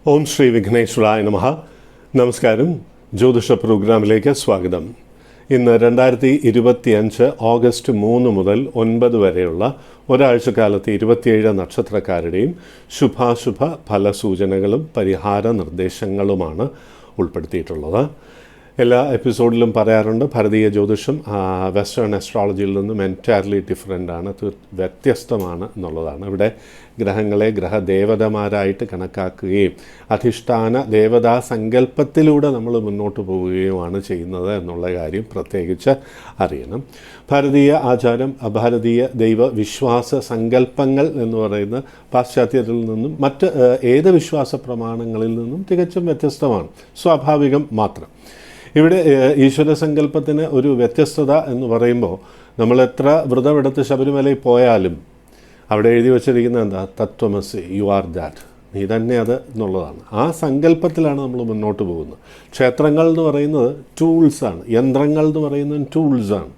ഓം ശ്രീ വിഘ്നേശ്വരായ നമഃ. നമസ്കാരം. ജ്യോതിഷ പ്രോഗ്രാമിലേക്ക് സ്വാഗതം. ഇന്ന് 2025 ഓഗസ്റ്റ് 3 മുതൽ 9 വരെയുള്ള ഒരാഴ്ചക്കാലത്തെ 27 നക്ഷത്രക്കാരുടെയും ശുഭാശുഭ ഫലസൂചനകളും പരിഹാര നിർദ്ദേശങ്ങളുമാണ് ഉൾപ്പെടുത്തിയിട്ടുള്ളത്. എല്ലാ എപ്പിസോഡിലും പറയാറുണ്ട്, ഭാരതീയ ജ്യോതിഷം വെസ്റ്റേൺ അസ്ട്രോളജിയിൽ നിന്നും എൻറ്റയർലി ഡിഫറെൻ്റ് ആണ്, വ്യത്യസ്തമാണ് എന്നുള്ളതാണ്. ഇവിടെ ഗ്രഹങ്ങളെ ഗ്രഹദേവതമാരായിട്ട് കണക്കാക്കുകയും അധിഷ്ഠാന ദേവതാ സങ്കല്പത്തിലൂടെ നമ്മൾ മുന്നോട്ട് പോവുകയുമാണ് ചെയ്യുന്നത് എന്നുള്ള കാര്യം പ്രത്യേകിച്ച് അറിയണം. ഭാരതീയ ആചാരം, ഭാരതീയ ദൈവവിശ്വാസ സങ്കല്പങ്ങൾ എന്ന് പറയുന്ന പാശ്ചാത്യത്തിൽ നിന്നും മറ്റ് ഏത് വിശ്വാസ പ്രമാണങ്ങളിൽ നിന്നും തികച്ചും വ്യത്യസ്തമാണ്, സ്വാഭാവികം മാത്രം. ഇവിടെ ഈശ്വര സങ്കല്പത്തിന് ഒരു വ്യത്യസ്തത എന്ന് പറയുമ്പോൾ, നമ്മൾ എത്ര വ്രതമെടുത്ത് ശബരിമലയിൽ പോയാലും അവിടെ എഴുതി വച്ചിരിക്കുന്നത് എന്താ? തത്വമസി, യു ആർ ദാറ്റ്, നീ തന്നെ അത് എന്നുള്ളതാണ്. ആ സങ്കല്പത്തിലാണ് നമ്മൾ മുന്നോട്ട് പോകുന്നത്. ക്ഷേത്രങ്ങൾ എന്ന് പറയുന്നത് ടൂൾസാണ്, യന്ത്രങ്ങൾ എന്ന് പറയുന്നത് ടൂൾസാണ്.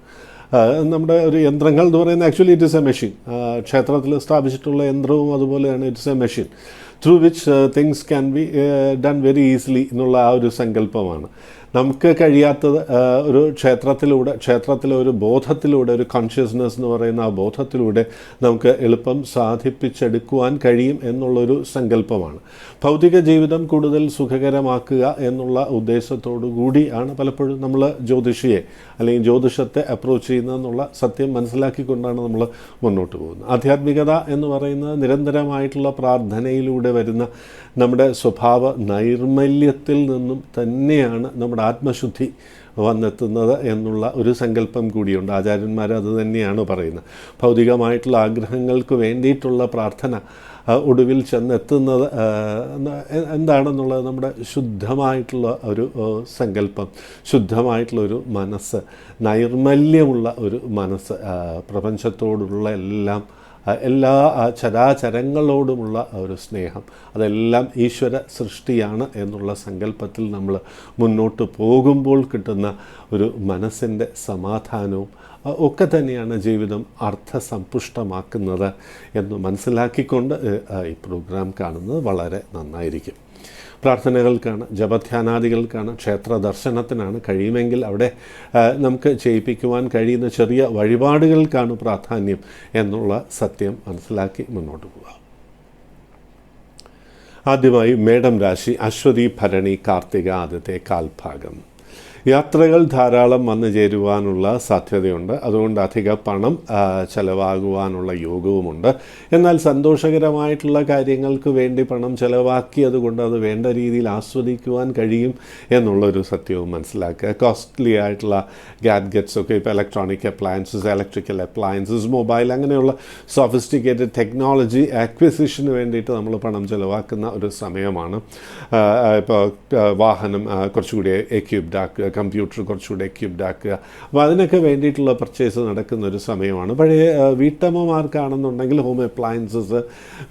നമ്മുടെ ഒരു യന്ത്രങ്ങൾ എന്ന് പറയുന്നത് actually it is A machine. ക്ഷേത്രത്തിൽ സ്ഥാപിച്ചിട്ടുള്ള യന്ത്രവും അതുപോലെയാണ്, it's A machine through which things can be done very easily എന്നുള്ള ആ ഒരു സങ്കല്പമാണ്. നമുക്ക് കഴിയാത്തത് ഒരു ക്ഷേത്രത്തിലെ ഒരു ബോധത്തിലൂടെ, ഒരു കോൺഷ്യസ്നെസ് എന്ന് പറയുന്ന ആ ബോധത്തിലൂടെ നമുക്ക് എളുപ്പം സാധിപ്പിച്ചെടുക്കുവാൻ കഴിയും എന്നുള്ളൊരു സങ്കല്പമാണ്. ഭൗതിക ജീവിതം കൂടുതൽ സുഖകരമാക്കുക എന്നുള്ള ഉദ്ദേശത്തോടു കൂടിയാണ് പലപ്പോഴും നമ്മൾ ജ്യോതിഷിയെ അല്ലെങ്കിൽ ജ്യോതിഷത്തെ അപ്രോച്ച് ചെയ്യുന്നതെന്നുള്ള സത്യം മനസ്സിലാക്കിക്കൊണ്ടാണ് നമ്മൾ മുന്നോട്ട് പോകുന്നത്. ആധ്യാത്മികത എന്ന് പറയുന്നത് നിരന്തരമായിട്ടുള്ള പ്രാർത്ഥനയിലൂടെ വരുന്ന നമ്മുടെ സ്വഭാവ നൈർമല്യത്തിൽ നിന്നും തന്നെയാണ് നമ്മുടെ ആത്മശുദ്ധി വന്നെത്തുന്നത് എന്നുള്ള ഒരു സങ്കല്പം കൂടിയുണ്ട്. ആചാര്യന്മാർ അത് തന്നെയാണ് പറയുന്നത്. ഭൗതികമായിട്ടുള്ള ആഗ്രഹങ്ങൾക്ക് വേണ്ടിയിട്ടുള്ള പ്രാർത്ഥന ഒടുവിൽ ചെന്നെത്തുന്നത് എന്താണെന്നുള്ളത് നമ്മുടെ ശുദ്ധമായിട്ടുള്ള ഒരു സങ്കല്പം, ശുദ്ധമായിട്ടുള്ളൊരു മനസ്സ്, നൈർമല്യമുള്ള ഒരു മനസ്സ്, പ്രപഞ്ചത്തോടുള്ള എല്ലാ ചരാചരങ്ങളോടുമുള്ള ഒരു സ്നേഹം, അതെല്ലാം ഈശ്വര സൃഷ്ടിയാണ് എന്നുള്ള സങ്കല്പത്തിൽ നമ്മൾ മുന്നോട്ട് പോകുമ്പോൾ കിട്ടുന്ന ഒരു മനസ്സിൻ്റെ സമാധാനവും ഒക്കെ തന്നെയാണ് ജീവിതം അർത്ഥസമ്പുഷ്ടമാക്കുന്നത് എന്ന് മനസ്സിലാക്കിക്കൊണ്ട് ഈ പ്രോഗ്രാം കാണുന്നത് വളരെ നന്നായിരിക്കും. പ്രാർത്ഥനകൾക്കാണ്, ജപധ്യാനാദികൾക്കാണ്, ക്ഷേത്ര ദർശനത്തിനാണ്, കഴിയുമെങ്കിൽ അവിടെ നമുക്ക് ചെയ്യിപ്പിക്കുവാൻ കഴിയുന്ന ചെറിയ വഴിപാടുകൾക്കാണ് പ്രാധാന്യം എന്നുള്ള സത്യം മനസ്സിലാക്കി മുന്നോട്ട് പോവുക. ആദ്യമായി മേടം രാശി, അശ്വതി ഭരണി കാർത്തിക ആദ്യത്തെ കാൽഭാഗം. യാത്രകൾ ധാരാളം വന്നു ചേരുവാനുള്ള സാധ്യതയുണ്ട്. അതുകൊണ്ട് അധിക പണം ചിലവാകുവാനുള്ള യോഗവുമുണ്ട്. എന്നാൽ സന്തോഷകരമായിട്ടുള്ള കാര്യങ്ങൾക്ക് വേണ്ടി പണം ചിലവാക്കിയതുകൊണ്ട് അത് വേണ്ട രീതിയിൽ ആസ്വദിക്കുവാൻ കഴിയും എന്നുള്ളൊരു സത്യവും മനസ്സിലാക്കുക. കോസ്റ്റ്ലി ആയിട്ടുള്ള ഗാഡ്ഗറ്റ്സ് ഒക്കെ, ഇപ്പോൾ electronic appliances, electrical appliances, mobile, അങ്ങനെയുള്ള സോഫിസ്റ്റിക്കേറ്റഡ് ടെക്നോളജി അക്വിസിഷന് വേണ്ടിയിട്ട് നമ്മൾ പണം ചിലവാക്കുന്ന ഒരു സമയമാണ്. ഇപ്പോൾ വാഹനം കുറച്ചുകൂടി എക്യുപ്ഡ് ആക്കുക, കമ്പ്യൂട്ടർ കുറച്ചുകൂടി എക്യുപ്ഡ് ആക്കുക, അപ്പോൾ അതിനൊക്കെ വേണ്ടിയിട്ടുള്ള പർച്ചേസ് നടക്കുന്ന ഒരു സമയമാണ്. പഴയ വീട്ടമ്മമാർക്കാണെന്നുണ്ടെങ്കിൽ ഹോം അപ്ലയൻസസ്,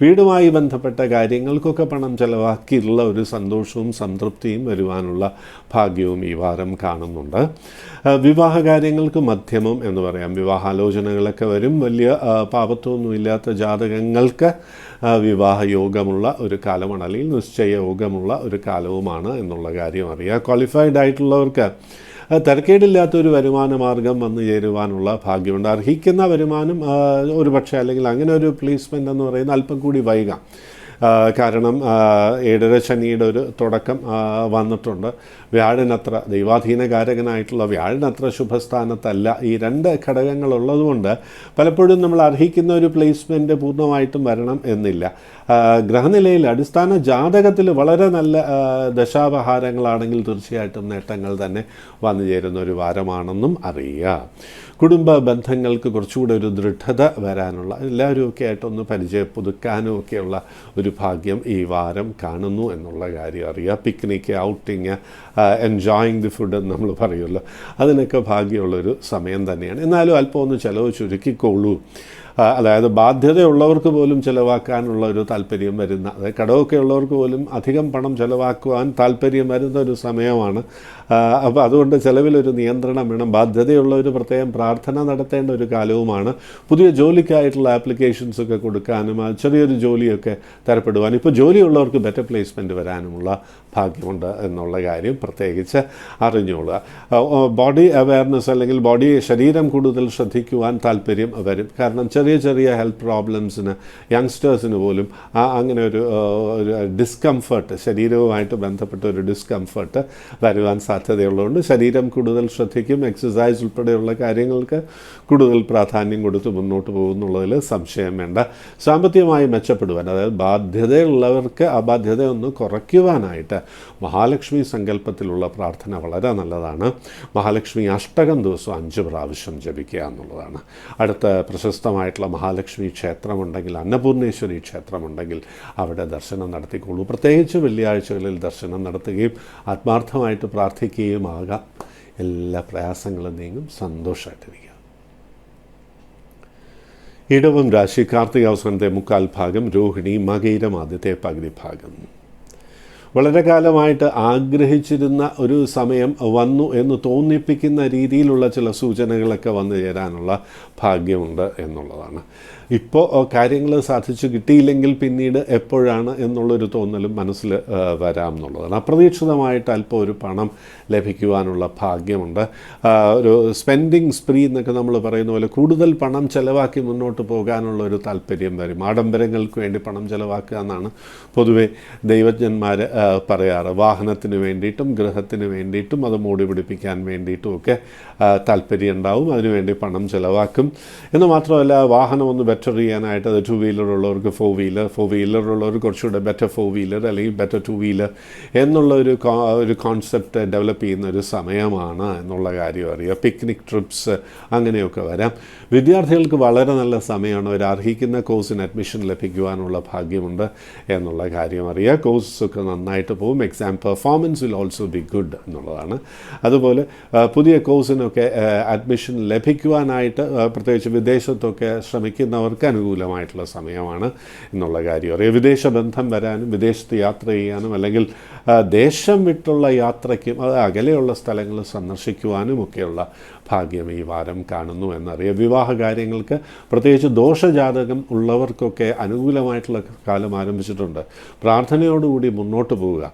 വീടുമായി ബന്ധപ്പെട്ട കാര്യങ്ങൾക്കൊക്കെ പണം ചിലവാക്കിയിട്ടുള്ള ഒരു സന്തോഷവും സംതൃപ്തിയും വരുവാനുള്ള ഭാഗ്യവും ഈ വാരം കാണുന്നുണ്ട്. വിവാഹ കാര്യങ്ങൾക്ക് മധ്യമം എന്ന് പറയാം. വിവാഹാലോചനകളൊക്കെ വരും. വലിയ പാപത്വമൊന്നുമില്ലാത്ത ജാതകങ്ങൾക്ക് വിവാഹയോഗമുള്ള ഒരു കാലമാണ്, അല്ലെങ്കിൽ നിശ്ചയയോഗമുള്ള ഒരു കാലവുമാണ് എന്നുള്ള കാര്യം അറിയാം. ക്വാളിഫൈഡ് ആയിട്ടുള്ളവർക്ക് തരക്കേടില്ലാത്തൊരു വരുമാന മാർഗം വന്നു ചേരുവാനുള്ള ഭാഗ്യമുണ്ട്. അർഹിക്കുന്ന വരുമാനം ഒരു പക്ഷേ, അല്ലെങ്കിൽ അങ്ങനെ ഒരു പ്ലേസ്മെൻ്റ് എന്ന് പറയുന്നത് അല്പം കൂടി വൈകാം. കാരണം 7ര ശനിയുടെ ഒരു തുടക്കം വന്നിട്ടുണ്ട്. വ്യാഴനത്ര ദൈവാധീനകാരകനായിട്ടുള്ള വ്യാഴനത്ര ശുഭസ്ഥാനത്തല്ല. ഈ 2 ഘടകങ്ങളുള്ളതുകൊണ്ട് പലപ്പോഴും നമ്മൾ അർഹിക്കുന്ന ഒരു പ്ലേസ്മെൻറ്റ് പൂർണ്ണമായിട്ടും വരണം എന്നില്ല. ഗ്രഹനിലയിൽ അടിസ്ഥാന ജാതകത്തിൽ വളരെ നല്ല ദശാപഹാരങ്ങളാണെങ്കിൽ തീർച്ചയായിട്ടും നേട്ടങ്ങൾ തന്നെ വന്നു ചേരുന്ന ഒരു വാരമാണെന്നും അറിയുക. കുടുംബ ബന്ധങ്ങൾക്ക് കുറച്ചുകൂടെ ഒരു ദൃഢത വരാനുള്ള, എല്ലാവരും ഒക്കെ ആയിട്ടൊന്ന് പരിചയപ്പെടുക്കാനും ഒക്കെയുള്ള ഒരു ഭാഗ്യം ഈ വാരം കാണുന്നു എന്നുള്ള കാര്യം അറിയുക. Picnic, outing, enjoying the food എന്ന് നമ്മൾ പറയുമല്ലോ, അതിനൊക്കെ ഭാഗ്യമുള്ളൊരു സമയം തന്നെയാണ്. എന്നാലും അല്പം ഒന്ന് ചിലവ് ചുരുക്കിക്കോളൂ. അതായത് ബാധ്യതയുള്ളവർക്ക് പോലും ചിലവാക്കാനുള്ള ഒരു താല്പര്യം വരുന്ന, അതായത് കടമൊക്കെ ഉള്ളവർക്ക് പോലും അധികം പണം ചിലവാക്കുവാൻ താല്പര്യം വരുന്ന ഒരു സമയമാണ്. അപ്പോൾ അതുകൊണ്ട് ചിലവിലൊരു നിയന്ത്രണം വേണം. ബാധ്യതയുള്ളവർ പ്രത്യേകം പ്രാർത്ഥന നടത്തേണ്ട ഒരു കാലവുമാണ്. പുതിയ ജോലിക്കായിട്ടുള്ള ആപ്ലിക്കേഷൻസൊക്കെ കൊടുക്കാനും ചെറിയൊരു ജോലിയൊക്കെ തരപ്പെടുവാനും ഇപ്പോൾ ജോലിയുള്ളവർക്ക് ബെറ്റർ പ്ലേസ്മെൻറ്റ് വരാനുമുള്ള ഭാഗ്യമുണ്ട് എന്നുള്ള കാര്യം പ്രത്യേകിച്ച് അറിഞ്ഞോളുക. ബോഡി അവയർനെസ് അല്ലെങ്കിൽ ശരീരം കൂടുതൽ ശ്രദ്ധിക്കുവാൻ താല്പര്യം വരും. കാരണം ചെറിയ ചെറിയ ഹെൽത്ത് പ്രോബ്ലംസിന് യങ്സ്റ്റേഴ്സിന് പോലും അങ്ങനെ ഒരു ഡിസ്കംഫർട്ട്, ശരീരവുമായിട്ട് ബന്ധപ്പെട്ട ഒരു ഡിസ്കംഫർട്ട് വരുവാൻ സാധ്യതയുള്ളതുകൊണ്ട് ശരീരം കൂടുതൽ ശ്രദ്ധിക്കും. എക്സസൈസ് ഉൾപ്പെടെയുള്ള കാര്യങ്ങൾക്ക് കൂടുതൽ പ്രാധാന്യം കൊടുത്ത് മുന്നോട്ട് പോകുന്നുള്ളതിൽ സംശയം വേണ്ട. സാമ്പത്തികമായി മെച്ചപ്പെടുവാൻ, അതായത് ബാധ്യതയുള്ളവർക്ക് ആ ബാധ്യത ഒന്ന് കുറയ്ക്കുവാനായിട്ട് മഹാലക്ഷ്മി സങ്കല്പത്തിലുള്ള പ്രാർത്ഥന വളരെ നല്ലതാണ്. മഹാലക്ഷ്മി അഷ്ടകം ദിവസം 5 പ്രാവശ്യം ജപിക്കുക എന്നുള്ളതാണ്. അടുത്ത പ്രശസ്തമായിട്ടുള്ള മഹാലക്ഷ്മി ക്ഷേത്രമുണ്ടെങ്കിൽ, അന്നപൂർണേശ്വരി ക്ഷേത്രമുണ്ടെങ്കിൽ അവിടെ ദർശനം നടത്തിക്കൊള്ളൂ. പ്രത്യേകിച്ച് വെള്ളിയാഴ്ചകളിൽ ദർശനം നടത്തുകയും ആത്മാർത്ഥമായിട്ട് പ്രാർത്ഥിക്കുകയും ആകാം. എല്ലാ പ്രയാസങ്ങളും നീങ്ങും. സന്തോഷമായിട്ടിരിക്കുക. ഇടവം രാശി കാർത്തിക അവസാനത്തെ 1/4 ഭാഗം, രോഹിണി മകയിരം ആദ്യത്തെ പകുതി ഭാഗം. വളരെ കാലമായിട്ട് ആഗ്രഹിച്ചിരുന്ന ഒരു സമയം വന്നു എന്ന് തോന്നിപ്പിക്കുന്ന രീതിയിലുള്ള ചില സൂചനകളൊക്കെ വന്നു ചേരാനുള്ള ഭാഗ്യമുണ്ട് എന്നുള്ളതാണ്. ഇപ്പോൾ കാര്യങ്ങൾ സാധിച്ചു കിട്ടിയില്ലെങ്കിൽ പിന്നീട് എപ്പോഴാണ് എന്നുള്ളൊരു തോന്നലും മനസ്സിൽ വരാം എന്നുള്ളതാണ്. അപ്രതീക്ഷിതമായിട്ട് അല്പം ഒരു പണം ലഭിക്കുവാനുള്ള ഭാഗ്യമുണ്ട്. ഒരു സ്പെൻഡിങ് സ്പ്രീ എന്നൊക്കെ നമ്മൾ പറയുന്ന പോലെ കൂടുതൽ പണം ചിലവാക്കി മുന്നോട്ട് പോകാനുള്ള ഒരു താല്പര്യം വരും. ആഡംബരങ്ങൾക്ക് വേണ്ടി പണം ചിലവാക്കുക എന്നാണ് പൊതുവെ ദൈവജ്ഞന്മാർ പറയാറ്. വാഹനത്തിന് വേണ്ടിയിട്ടും ഗൃഹത്തിന് വേണ്ടിയിട്ടും അത് മൂടി പിടിപ്പിക്കാൻ വേണ്ടിയിട്ടും ഒക്കെ താല്പര്യം ഉണ്ടാവും. അതിനുവേണ്ടി പണം ചിലവാക്കും. എന്ന് മാത്രമല്ല, വാഹനം ഒന്ന് ബെറ്റർ ചെയ്യാനായിട്ട് അത് 2 വീലർ ഉള്ളവർക്ക് 4 വീലർ, 4 വീലർ ഉള്ളവർ കുറച്ചുകൂടെ ബെറ്റർ 4 വീലർ അല്ലെങ്കിൽ ബെറ്റർ 2 വീലർ എന്നുള്ള ഒരു കോൺസെപ്റ്റ് ഡെവലപ്പ് ചെയ്യുന്ന ഒരു സമയമാണ് എന്നുള്ള കാര്യം അറിയുക. പിക്നിക് ട്രിപ്സ് അങ്ങനെയൊക്കെ വരാം. വിദ്യാർത്ഥികൾക്ക് വളരെ നല്ല സമയമാണ്. അവർ അർഹിക്കുന്ന കോഴ്സിന് അഡ്മിഷൻ ലഭിക്കുവാനുള്ള ഭാഗ്യമുണ്ട് എന്നുള്ള കാര്യം അറിയുക. കോഴ്സൊക്കെ നന്നായിട്ട് പോകും. Exam performance will also be good എന്നുള്ളതാണ്. അതുപോലെ പുതിയ കോഴ്സിനൊക്കെ അഡ്മിഷൻ ലഭിക്കുവാനായിട്ട് പ്രത്യേകിച്ച് വിദേശത്തൊക്കെ ശ്രമിക്കുന്നവർക്ക് അനുകൂലമായിട്ടുള്ള സമയമാണ് എന്നുള്ള കാര്യം അറിയാം. വിദേശ ബന്ധം വരാനും വിദേശത്ത് യാത്ര ചെയ്യാനും അല്ലെങ്കിൽ ദേശം വിട്ടുള്ള യാത്രയ്ക്കും അത് അകലെയുള്ള സ്ഥലങ്ങൾ സന്ദർശിക്കുവാനും ഒക്കെയുള്ള ഭാഗ്യം ഈ വാരം കാണുന്നു എന്നറിയാം. വിവാഹ കാര്യങ്ങൾക്ക് പ്രത്യേകിച്ച് ദോഷജാതകം ഉള്ളവർക്കൊക്കെ അനുകൂലമായിട്ടുള്ള കാലം ആരംഭിച്ചിട്ടുണ്ട്. പ്രാർത്ഥനയോടുകൂടി മുന്നോട്ട് പോവുക.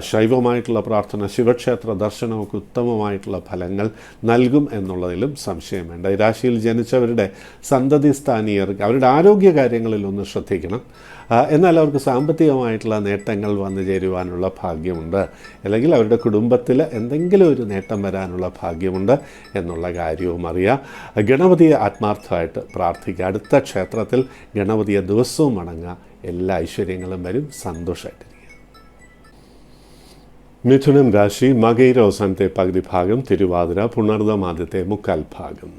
ശൈവമായിട്ടുള്ള പ്രാർത്ഥന, ശിവക്ഷേത്ര ദർശനമൊക്കെ ഉത്തമമായിട്ടുള്ള ഫലങ്ങൾ നൽകും എന്നുള്ളതിലും സംശയം വേണ്ട. ഈ രാശിയിൽ ജനിച്ചവരുടെ സന്തതി സ്ഥാനീയർക്ക് അവരുടെ ആരോഗ്യ കാര്യങ്ങളിലൊന്ന് ശ്രദ്ധിക്കണം. എന്നാൽ അവർക്ക് സാമ്പത്തികമായിട്ടുള്ള നേട്ടങ്ങൾ വന്നു ചേരുവാനുള്ള ഭാഗ്യമുണ്ട്. അല്ലെങ്കിൽ അവരുടെ കുടുംബത്തിൽ എന്തെങ്കിലും ഒരു നേട്ടം വരാനുള്ള ഭാഗ്യമുണ്ട് എന്നുള്ള കാര്യവും അറിയാം. ഗണപതിയെ ആത്മാർത്ഥമായിട്ട് പ്രാർത്ഥിക്കുക. അടുത്ത ക്ഷേത്രത്തിൽ ഗണപതിയെ ദിവസവും വണങ്ങുക. എല്ലാ ഐശ്വര്യങ്ങളും വരും. സന്തോഷമായിട്ടിരിക്കുക. മിഥുനം രാശി മകയിര അവസാനത്തെ പകുതി ഭാഗം, തിരുവാതിര പുണർദം ആദ്യത്തെ 1/4 ഭാഗം.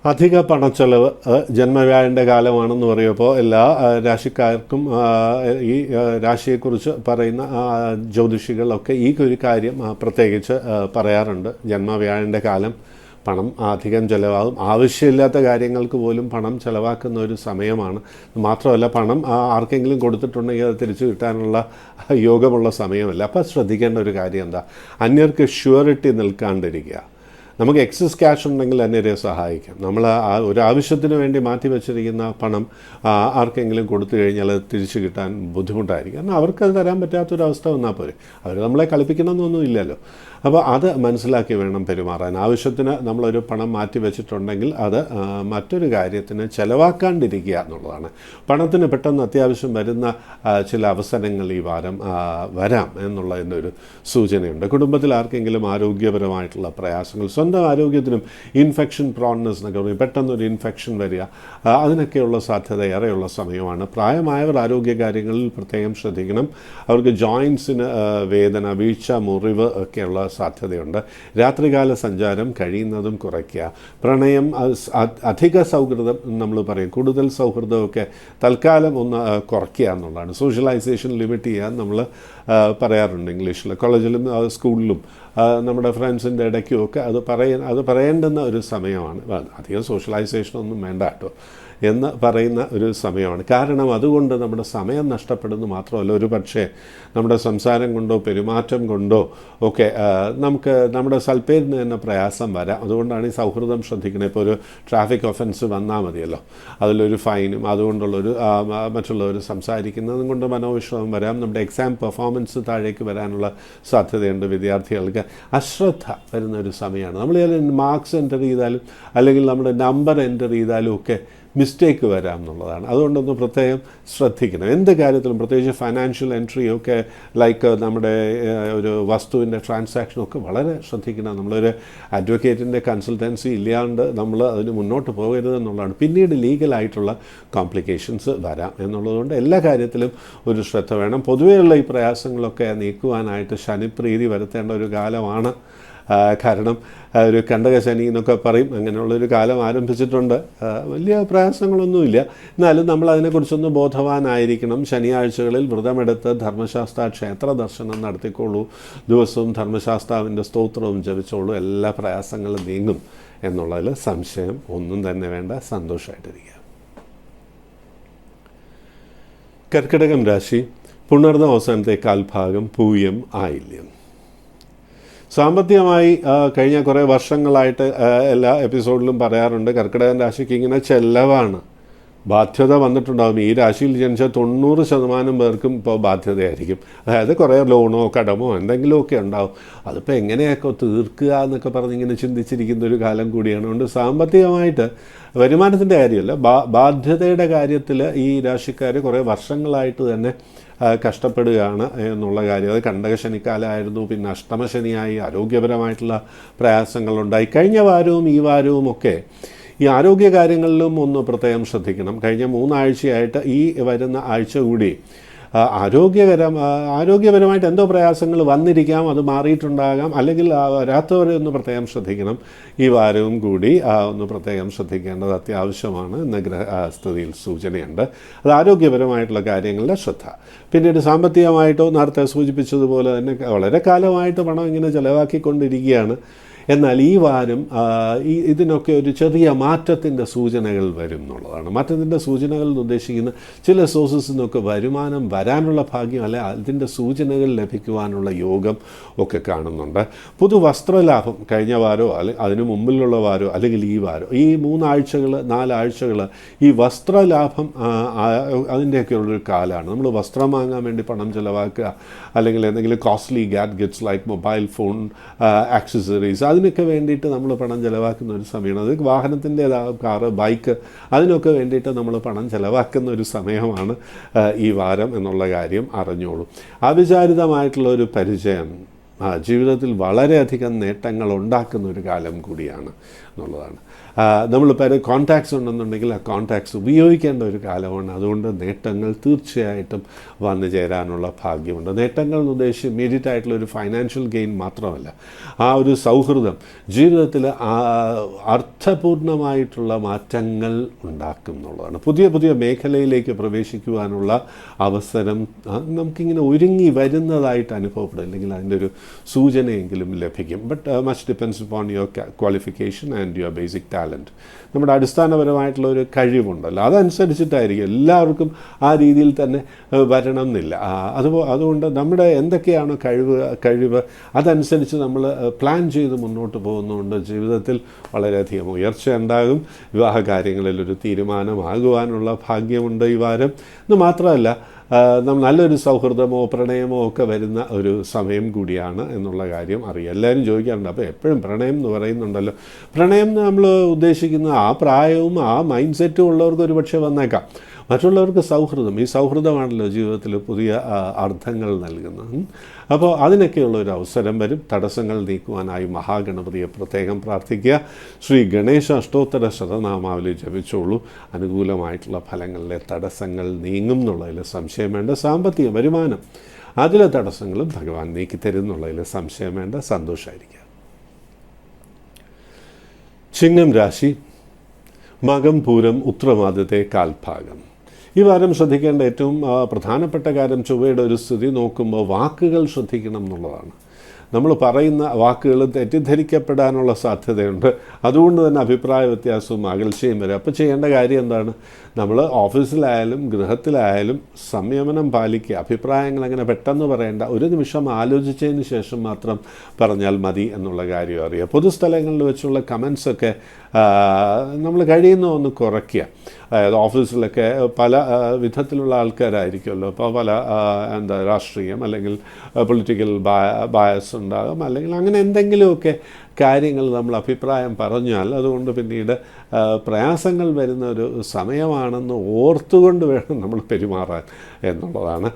അധിക പണച്ചെലവ് ജന്മവ്യാഴൻ്റെ കാലമാണെന്ന് പറയുമ്പോൾ എല്ലാ രാശിക്കാർക്കും ഈ രാശിയെക്കുറിച്ച് പറയുന്ന ജ്യോതിഷികളൊക്കെ ഈ ഒരു കാര്യം പ്രത്യേകിച്ച് പറയാറുണ്ട്. ജന്മവ്യാഴൻ്റെ കാലം പണം അധികം ചിലവാകും. ആവശ്യമില്ലാത്ത കാര്യങ്ങൾക്ക് പോലും പണം ചിലവാക്കുന്ന ഒരു സമയമാണ്. മാത്രമല്ല, പണം ആർക്കെങ്കിലും കൊടുത്തിട്ടുണ്ടെങ്കിൽ അത് തിരിച്ചു കിട്ടാനുള്ള യോഗമുള്ള സമയമല്ല. അപ്പോൾ ശ്രദ്ധിക്കേണ്ട ഒരു കാര്യം എന്താ? അന്യർക്ക് ഷ്യൂറിറ്റി നിൽക്കാണ്ടിരിക്കുക. നമുക്ക് എക്സസ് ക്യാഷ് ഉണ്ടെങ്കിൽ അന്യരെ സഹായിക്കാം. നമ്മൾ ഒരു ആവശ്യത്തിന് വേണ്ടി മാറ്റി വെച്ചിരിക്കുന്ന പണം ആർക്കെങ്കിലും കൊടുത്തു കഴിഞ്ഞാൽ അത് തിരിച്ചു കിട്ടാൻ ബുദ്ധിമുട്ടായിരിക്കും. കാരണം അവർക്കത് തരാൻ പറ്റാത്തൊരവസ്ഥ വന്നാൽ പോരെ. അവർ നമ്മളെ കളിപ്പിക്കണമെന്നൊന്നും ഇല്ലല്ലോ. അപ്പോൾ അത് മനസ്സിലാക്കി വേണം പെരുമാറാൻ. ആവശ്യത്തിന് നമ്മളൊരു പണം മാറ്റി വെച്ചിട്ടുണ്ടെങ്കിൽ അത് മറ്റൊരു കാര്യത്തിന് ചിലവാക്കാണ്ടിരിക്കുക എന്നുള്ളതാണ്. പണത്തിന് പെട്ടെന്ന് അത്യാവശ്യം വരുന്ന ചില അവസരങ്ങൾ ഈ വാരം വരാം എന്നുള്ളതിൻ്റെ ഒരു സൂചനയുണ്ട്. കുടുംബത്തിൽ ആർക്കെങ്കിലും ആരോഗ്യപരമായിട്ടുള്ള പ്രയാസങ്ങൾ, സ്വന്തം ആരോഗ്യത്തിനും ഇൻഫെക്ഷൻ പ്രോൺനെസ് എന്നൊക്കെ പറയും, പെട്ടെന്നൊരു ഇൻഫെക്ഷൻ വരിക, അതിനൊക്കെയുള്ള സാധ്യത ഏറെയുള്ള സമയമാണ്. പ്രായമായവർ ആരോഗ്യകാര്യങ്ങളിൽ പ്രത്യേകം ശ്രദ്ധിക്കണം. അവർക്ക് ജോയിൻസിന് വേദന, വീഴ്ച, മുറിവ് ഒക്കെയുള്ള സാധ്യതയുണ്ട്. രാത്രികാല സഞ്ചാരം കഴിയുന്നതും കുറയ്ക്കുക. പ്രണയം, അധിക സൗഹൃദം നമ്മൾ പറയും, കൂടുതൽ സൗഹൃദമൊക്കെ തൽക്കാലം ഒന്ന് കുറയ്ക്കുക എന്നുള്ളതാണ്. സോഷ്യലൈസേഷൻ ലിമിറ്റ് ചെയ്യാൻ നമ്മൾ പറയാറുണ്ട് ഇംഗ്ലീഷിൽ. കോളേജിലും സ്കൂളിലും നമ്മുടെ ഫ്രണ്ട്സിൻ്റെ ഇടയ്ക്കുമൊക്കെ അത് പറയേണ്ടുന്ന ഒരു സമയമാണ്. അധികം സോഷ്യലൈസേഷനൊന്നും വേണ്ട കേട്ടോ എന്ന് പറയുന്ന ഒരു സമയമാണ്. കാരണം അതുകൊണ്ട് നമ്മുടെ സമയം നഷ്ടപ്പെടുന്നു മാത്രമല്ല, ഒരു പക്ഷേ നമ്മുടെ സംസാരം കൊണ്ടോ പെരുമാറ്റം കൊണ്ടോ ഒക്കെ നമുക്ക് നമ്മുടെ സൽപ്പേരിന് തന്നെ പ്രയാസം വരാം. അതുകൊണ്ടാണ് ഈ സൗഹൃദം ശ്രദ്ധിക്കുന്നത്. ഇപ്പോൾ ഒരു ട്രാഫിക് ഒഫൻസ് വന്നാൽ മതിയല്ലോ, അതിലൊരു ഫൈനും അതുകൊണ്ടുള്ളൊരു മറ്റുള്ളവർ സംസാരിക്കുന്നതും കൊണ്ട് മനോവിഷമം വരാം. നമ്മുടെ എക്സാം പെർഫോമൻസ് താഴേക്ക് വരാനുള്ള സാധ്യതയുണ്ട്. വിദ്യാർത്ഥികൾക്ക് അശ്രദ്ധ വരുന്ന ഒരു സമയമാണ്. നമ്മൾ മാർക്സ് എൻ്റർ ചെയ്താലും അല്ലെങ്കിൽ നമ്മുടെ നമ്പർ എൻ്റർ ചെയ്താലും ഒക്കെ മിസ്റ്റേക്ക് വരാം എന്നുള്ളതാണ്. അതുകൊണ്ടൊന്ന് പ്രത്യേകം ശ്രദ്ധിക്കണം. എന്ത് കാര്യത്തിലും, പ്രത്യേകിച്ച് ഫൈനാൻഷ്യൽ എൻട്രിയൊക്കെ ലൈക്ക് നമ്മുടെ ഒരു വസ്തുവിൻ്റെ ട്രാൻസാക്ഷനൊക്കെ വളരെ ശ്രദ്ധിക്കണം. നമ്മളൊരു അഡ്വക്കേറ്റിൻ്റെ കൺസൾട്ടൻസി ഇല്ലാണ്ട് നമ്മൾ അതിന് മുന്നോട്ട് പോകരുതെന്നുള്ളതാണ്. പിന്നീട് ലീഗലായിട്ടുള്ള കോംപ്ലിക്കേഷൻസ് വരാം എന്നുള്ളതുകൊണ്ട് എല്ലാ കാര്യത്തിലും ഒരു ശ്രദ്ധ വേണം. പൊതുവെയുള്ള ഈ പ്രയാസങ്ങളൊക്കെ നീക്കുവാനായിട്ട് ശനിപ്രീതി വരുത്തേണ്ട ഒരു കാലമാണ്. കാരണം ഒരു കണ്ടകശനി എന്നൊക്കെ പറയും, അങ്ങനെയുള്ളൊരു കാലം ആരംഭിച്ചിട്ടുണ്ട്. വലിയ പ്രയാസങ്ങളൊന്നുമില്ല, എന്നാലും നമ്മൾ അതിനെക്കുറിച്ചൊന്ന് ബോധവാനായിരിക്കണം. ശനിയാഴ്ചകളിൽ വ്രതമെടുത്ത് ധർമ്മശാസ്ത്ര ക്ഷേത്ര ദർശനം നടത്തിക്കോളൂ. ദിവസവും ധർമ്മശാസ്താവിൻ്റെ സ്തോത്രവും ജപിച്ചോളൂ. എല്ലാ പ്രയാസങ്ങളും നീങ്ങും എന്നുള്ളതിൽ സംശയം ഒന്നും തന്നെ വേണ്ട. സന്തോഷമായിട്ടിരിക്കുക. കർക്കിടകം രാശി, പുണർന്ന അവസാനത്തെ കാൽഭാഗം, പൂയം, ആയില്യം. സാമ്പത്തികമായി കഴിഞ്ഞ കുറേ വർഷങ്ങളായിട്ട് എല്ലാ എപ്പിസോഡിലും പറയാറുണ്ട്, കർക്കിടകൻ രാശിക്ക് ഇങ്ങനെ ചെലവാണ്, ബാധ്യത വന്നിട്ടുണ്ടാകും. ഈ രാശിയിൽ ജനിച്ച 90% പേർക്കും ഇപ്പോൾ ബാധ്യതയായിരിക്കും. അതായത് കുറേ ലോണോ കടമോ എന്തെങ്കിലുമൊക്കെ ഉണ്ടാവും. അതിപ്പോൾ എങ്ങനെയൊക്കെ തീർക്കുക എന്നൊക്കെ പറഞ്ഞിങ്ങനെ ചിന്തിച്ചിരിക്കുന്ന ഒരു കാലം കൂടിയാണ്. അതുകൊണ്ട് സാമ്പത്തികമായിട്ട് വരുമാനത്തിൻ്റെ കാര്യമല്ല, ബാധ്യതയുടെ കാര്യത്തിൽ ഈ രാശിക്കാർ കുറേ വർഷങ്ങളായിട്ട് തന്നെ കഷ്ടപ്പെടുകയാണ് എന്നുള്ള കാര്യം. അത് കണ്ടകശനിക്കാലമായിരുന്നു, പിന്നെ അഷ്ടമശനിയായി, ആരോഗ്യപരമായിട്ടുള്ള പ്രയാസങ്ങളുണ്ടായി. കഴിഞ്ഞ വാരവും ഈ വാരവും ഒക്കെ ഈ ആരോഗ്യ കാര്യങ്ങളിലും ഒന്ന് പ്രത്യേകം ശ്രദ്ധിക്കണം. കഴിഞ്ഞ 3 ആഴ്ചയായിട്ട് ഈ വരുന്ന ആഴ്ച കൂടി ആരോഗ്യപരമായിട്ട് എന്തോ പ്രയാസങ്ങൾ വന്നിരിക്കാം, അത് മാറിയിട്ടുണ്ടാകാം, അല്ലെങ്കിൽ വരാത്തവരെ ഒന്ന് പ്രത്യേകം ശ്രദ്ധിക്കണം. ഈ വാരവും കൂടി ഒന്ന് പ്രത്യേകം ശ്രദ്ധിക്കേണ്ടത് അത്യാവശ്യമാണ് എന്ന ഗ്രഹസ്ഥിതിയിൽ സൂചനയുണ്ട്. അത് ആരോഗ്യപരമായിട്ടുള്ള കാര്യങ്ങളുടെ ശ്രദ്ധ. പിന്നീട് സാമ്പത്തികമായിട്ടോ നേരത്തെ സൂചിപ്പിച്ചതുപോലെ തന്നെ വളരെ കാലമായിട്ട് പണം ഇങ്ങനെ ചിലവാക്കിക്കൊണ്ടിരിക്കുകയാണ്. എന്നാൽ ഈ വാരം ഇതിനൊക്കെ ഒരു ചെറിയ മാറ്റത്തിൻ്റെ സൂചനകൾ വരും എന്നുള്ളതാണ്. മാറ്റത്തിൻ്റെ സൂചനകൾ എന്ന് ഉദ്ദേശിക്കുന്ന ചില സോഴ്സസിൽ നിന്നൊക്കെ വരുമാനം വരാനുള്ള ഭാഗ്യം, അല്ലെ അതിൻ്റെ സൂചനകൾ ലഭിക്കുവാനുള്ള യോഗം ഒക്കെ കാണുന്നുണ്ട്. പുതുവസ്ത്രലാഭം കഴിഞ്ഞ വാരോ അല്ലെങ്കിൽ അതിനു മുമ്പിലുള്ള വാരോ അല്ലെങ്കിൽ ഈ വാരോ, ഈ 3 ആഴ്ചകൾ 4 ആഴ്ചകൾ ഈ വസ്ത്രലാഭം അതിൻ്റെയൊക്കെയുള്ളൊരു കാലമാണ്. നമ്മൾ വസ്ത്രം വാങ്ങാൻ വേണ്ടി പണം ചിലവാക്കുക, അല്ലെങ്കിൽ എന്തെങ്കിലും costly gadgets like mobile phone, accessories, അതിനൊക്കെ വേണ്ടിയിട്ട് നമ്മൾ പണം ചിലവാക്കുന്ന ഒരു സമയമാണ്. അത് വാഹനത്തിൻ്റെ കാറ്, ബൈക്ക്, അതിനൊക്കെ വേണ്ടിയിട്ട് നമ്മൾ പണം ചിലവാക്കുന്ന ഒരു സമയമാണ് ഈ വാരം എന്നുള്ള കാര്യം അറിഞ്ഞോളൂ. അവിചാരിതമായിട്ടുള്ള ഒരു പരിചയം ജീവിതത്തിൽ വളരെയധികം നേട്ടങ്ങൾ ഉണ്ടാക്കുന്ന ഒരു കാലം കൂടിയാണ് എന്നുള്ളതാണ്. നമ്മൾ കോൺടാക്ട്സ് ഉണ്ടെന്നുണ്ടെങ്കിൽ ആ കോൺടാക്ട്സ് ഉപയോഗിക്കേണ്ട ഒരു കാലമാണ്. അതുകൊണ്ട് നേട്ടങ്ങൾ തീർച്ചയായിട്ടും വന്നു ചേരാനുള്ള ഭാഗ്യമുണ്ട്. നേട്ടങ്ങൾ എന്ന് ഉദ്ദേശിച്ച് ഇമ്മീഡിയറ്റ് ആയിട്ടുള്ള ഒരു ഫൈനാൻഷ്യൽ ഗെയിൻ മാത്രമല്ല, ആ ഒരു സൗഹൃദം ജീവിതത്തിൽ അർത്ഥപൂർണമായിട്ടുള്ള മാറ്റങ്ങൾ ഉണ്ടാക്കും എന്നുള്ളതാണ്. പുതിയ പുതിയ മേഖലയിലേക്ക് പ്രവേശിക്കുവാനുള്ള അവസരം നമുക്കിങ്ങനെ ഒരുങ്ങി വരുന്നതായിട്ട് അനുഭവപ്പെടും, അല്ലെങ്കിൽ അതിൻ്റെ ഒരു സൂചനയെങ്കിലും ലഭിക്കും. But much depends upon your qualification and your basic talent. നമ്മുടെ അടിസ്ഥാനപരമായിട്ടുള്ള ഒരു കഴിവുണ്ടല്ലോ, അതനുസരിച്ചിട്ടായിരിക്കും. എല്ലാവർക്കും ആ രീതിയിൽ തന്നെ വരണം എന്നില്ല. അതുകൊണ്ട് നമ്മുടെ എന്തൊക്കെയാണോ കഴിവ് അതനുസരിച്ച് നമ്മൾ പ്ലാൻ ചെയ്ത് മുന്നോട്ട് പോകുന്നതുകൊണ്ട് ജീവിതത്തിൽ വളരെയധികം ഉയർച്ച ഉണ്ടാകും. വിവാഹ കാര്യങ്ങളിലൊരു തീരുമാനമാകുവാനുള്ള ഭാഗ്യമുണ്ട് ഈ വാരം. എന്ന് മാത്രമല്ല, നല്ലൊരു സൗഹൃദമോ പ്രണയമോ ഒക്കെ വരുന്ന ഒരു സമയം കൂടിയാണ് എന്നുള്ള കാര്യം അറിയാം. എല്ലാവരും ചോദിക്കാറുണ്ട്, അപ്പോൾ എപ്പോഴും പ്രണയം എന്ന് പറയുന്നുണ്ടല്ലോ. പ്രണയം നമ്മൾ ഉദ്ദേശിക്കുന്ന ആ പ്രായവും ആ മൈൻഡ് സെറ്റും ഉള്ളവർക്ക് ഒരു പക്ഷേ വന്നേക്കാം. മറ്റുള്ളവർക്ക് സൗഹൃദം, ഈ സൗഹൃദമാണല്ലോ ജീവിതത്തിൽ പുതിയ അർത്ഥങ്ങൾ നൽകുന്നത്. അപ്പോൾ അതിനൊക്കെയുള്ള ഒരു അവസരം വരും. തടസ്സങ്ങൾ നീക്കുവാനായി മഹാഗണപതിയെ പ്രത്യേകം പ്രാർത്ഥിക്കുക. ശ്രീ ഗണേശ അഷ്ടോത്തര ശതനാമാവലി ജപിച്ചോളൂ. അനുകൂലമായിട്ടുള്ള ഫലങ്ങളിലെ തടസ്സങ്ങൾ നീങ്ങും എന്നുള്ളതിൽ സംശയം വേണ്ട. സാമ്പത്തിക വരുമാനം, അതിലെ തടസ്സങ്ങളും ഭഗവാൻ നീക്കിത്തരും എന്നുള്ളതിൽ സംശയം വേണ്ട. സന്തോഷമായിരിക്കുക. ചിങ്ങം രാശി, മകം, പൂരം, ഉത്രമാദത്തെ കാൽഭാഗം. ഈ വാരം ശ്രദ്ധിക്കേണ്ട ഏറ്റവും പ്രധാനപ്പെട്ട കാര്യം ചൊവ്വയുടെ ഒരു സ്ഥിതി നോക്കുമ്പോൾ വാക്കുകൾ ശ്രദ്ധിക്കണം എന്നുള്ളതാണ്. നമ്മൾ പറയുന്ന വാക്കുകൾ തെറ്റിദ്ധരിക്കപ്പെടാനുള്ള സാധ്യതയുണ്ട്. അതുകൊണ്ട് തന്നെ അഭിപ്രായ വ്യത്യാസവും അകൽച്ചയും വരും. അപ്പോൾ ചെയ്യേണ്ട കാര്യം എന്താണ്? നമ്മൾ ഓഫീസിലായാലും ഗൃഹത്തിലായാലും സംയമനം പാലിക്കുക. അഭിപ്രായങ്ങൾ അങ്ങനെ പെട്ടെന്ന് പറയേണ്ട, ഒരു നിമിഷം ആലോചിച്ചതിന് ശേഷം മാത്രം പറഞ്ഞാൽ മതി എന്നുള്ള കാര്യം അറിയുക. പൊതുസ്ഥലങ്ങളിൽ വെച്ചുള്ള കമൻസൊക്കെ നമ്മൾ കഴിയുന്ന ഒന്ന് കുറയ്ക്കുക. അതായത് ഓഫീസിലൊക്കെ പല വിധത്തിലുള്ള ആൾക്കാരായിരിക്കുമല്ലോ. അപ്പോൾ പല രാഷ്ട്രീയം അല്ലെങ്കിൽ പൊളിറ്റിക്കൽ ബയസ് ഉണ്ടാകും, അല്ലെങ്കിൽ അങ്ങനെ എന്തെങ്കിലുമൊക്കെ കാര്യങ്ങൾ നമ്മൾ അഭിപ്രായം പറഞ്ഞാൽ അതുകൊണ്ട് പിന്നീട് പ്രയാസങ്ങൾ വരുന്ന ഒരു സമയമാണെന്ന് ഓർത്തുകൊണ്ട് വേണം നമ്മൾ പെരുമാറാൻ എന്നുള്ളതാണ്.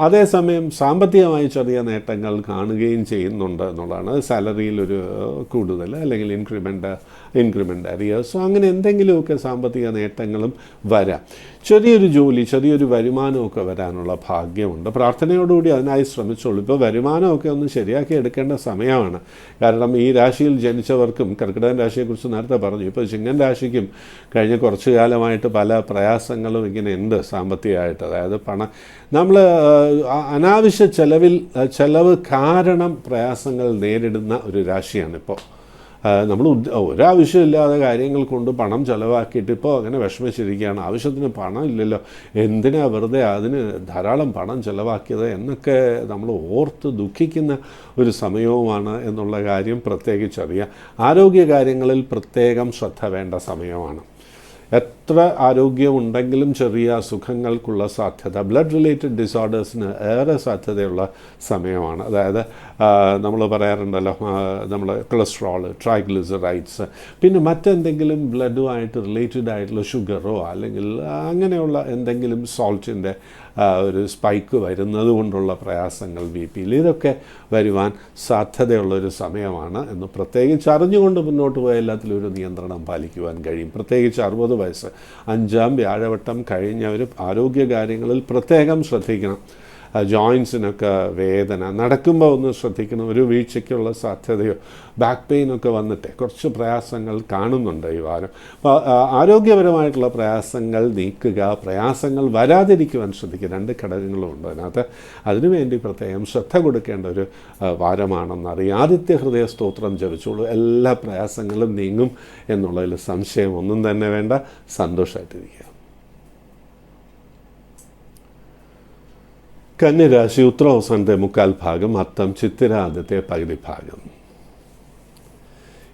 അതേസമയം സാമ്പത്തികമായി ചെറിയ നേട്ടങ്ങൾ കാണുകയും ചെയ്യുന്നുണ്ട് എന്നുള്ളതാണ്. സാലറിയിലൊരു കൂടുതൽ അല്ലെങ്കിൽ ഇൻക്രിമെൻ്റ് അരിയേഴ്സോ അങ്ങനെ എന്തെങ്കിലുമൊക്കെ സാമ്പത്തിക നേട്ടങ്ങളും വരാം. ചെറിയൊരു ജോലി, ചെറിയൊരു വരുമാനമൊക്കെ വരാനുള്ള ഭാഗ്യമുണ്ട്. പ്രാർത്ഥനയോടുകൂടി അതിനായി ശ്രമിച്ചോളൂ. ഇപ്പോൾ വരുമാനമൊക്കെ ഒന്ന് ശരിയാക്കി എടുക്കേണ്ട സമയമാണ്. കാരണം ഈ രാശിയിൽ ജനിച്ചവർക്കും, കർക്കിടകൻ രാശിയെക്കുറിച്ച് നേരത്തെ പറഞ്ഞു, ഇപ്പോൾ ചിങ്ങൻ രാശിക്കും കഴിഞ്ഞ കുറച്ചു കാലമായിട്ട് പല പ്രയാസങ്ങളും ഇങ്ങനെ ഉണ്ട് സാമ്പത്തികമായിട്ട്. അതായത് നമ്മൾ അനാവശ്യ ചെലവ് കാരണം പ്രയാസങ്ങൾ നേരിടുന്ന ഒരു രാശിയാണിപ്പോൾ. നമ്മൾ ഒരാവശ്യമില്ലാതെ കാര്യങ്ങൾ കൊണ്ട് പണം ചിലവാക്കിയിട്ട് ഇപ്പോൾ അങ്ങനെ വിഷമിച്ചിരിക്കുകയാണ്. ആവശ്യത്തിന് പണം ഇല്ലല്ലോ, എന്തിനാ വെറുതെ അതിന് ധാരാളം പണം ചിലവാക്കിയത് എന്നൊക്കെ നമ്മൾ ഓർത്ത് ദുഃഖിക്കുന്ന ഒരു സമയവുമാണ് എന്നുള്ള കാര്യം പ്രത്യേകിച്ചറിയാം. ആരോഗ്യകാര്യങ്ങളിൽ പ്രത്യേകം ശ്രദ്ധ വേണ്ട സമയമാണ്. എത്ര ആരോഗ്യമുണ്ടെങ്കിലും ചെറിയ അസുഖങ്ങൾക്കുള്ള സാധ്യത, ബ്ലഡ് റിലേറ്റഡ് ഡിസോർഡേഴ്സിന് ഏറെ സാധ്യതയുള്ള സമയമാണ്. അതായത് നമ്മൾ പറയാറുണ്ടല്ലോ, നമ്മൾ കൊളസ്ട്രോൾ, ട്രൈഗ്ലിസറൈഡ്സ്, പിന്നെ മറ്റെന്തെങ്കിലും ബ്ലഡുമായിട്ട് റിലേറ്റഡ് ആയിട്ടുള്ള ഷുഗറോ അല്ലെങ്കിൽ അങ്ങനെയുള്ള എന്തെങ്കിലും സോൾട്ടിൻ്റെ ഒരു സ്പൈക്ക് വരുന്നത് കൊണ്ടുള്ള പ്രയാസങ്ങൾ, BP, ഇതൊക്കെ വരുവാൻ സാധ്യതയുള്ളൊരു സമയമാണ് എന്ന് പ്രത്യേകിച്ച് അറിഞ്ഞുകൊണ്ട് മുന്നോട്ട് പോയ എല്ലാത്തിലും ഒരു നിയന്ത്രണം പാലിക്കുവാൻ കഴിയും. പ്രത്യേകിച്ച് 60 വയസ്സ് 5ാം വ്യാഴവട്ടം കഴിഞ്ഞവർ ആരോഗ്യകാര്യങ്ങളിൽ പ്രത്യേകം ശ്രദ്ധിക്കണം. ജോയിൻസിനൊക്കെ വേദന, നടക്കുമ്പോൾ ഒന്ന് ശ്രദ്ധിക്കണം. ഒരു വീഴ്ചയ്ക്കുള്ള സാധ്യതയോ ബാക്ക് പെയിനൊക്കെ വന്നിട്ട് കുറച്ച് പ്രയാസങ്ങൾ കാണുന്നുണ്ട് ഈ വാരം. അപ്പോൾ ആരോഗ്യപരമായിട്ടുള്ള പ്രയാസങ്ങൾ നീക്കുക, പ്രയാസങ്ങൾ വരാതിരിക്കുവാൻ ശ്രദ്ധിക്കുക. 2 ഘടകങ്ങളുമുണ്ട് അതിനകത്ത്. അതിനുവേണ്ടി പ്രത്യേകം ശ്രദ്ധ കൊടുക്കേണ്ട ഒരു വാരമാണെന്നറിയാം. ആദിത്യ ഹൃദയ സ്തോത്രം ജപിച്ചോളൂ, എല്ലാ പ്രയാസങ്ങളും നീങ്ങും എന്നുള്ളതിൽ സംശയം ഒന്നും തന്നെ വേണ്ട. സന്തോഷമായിട്ടിരിക്കുക. കന്യരാശി ഉത്തരാവസാനത്തെ 1/4 ഭാഗം, അത്തം ചിത്തിര ആദ്യത്തെ പകുതി ഭാഗം.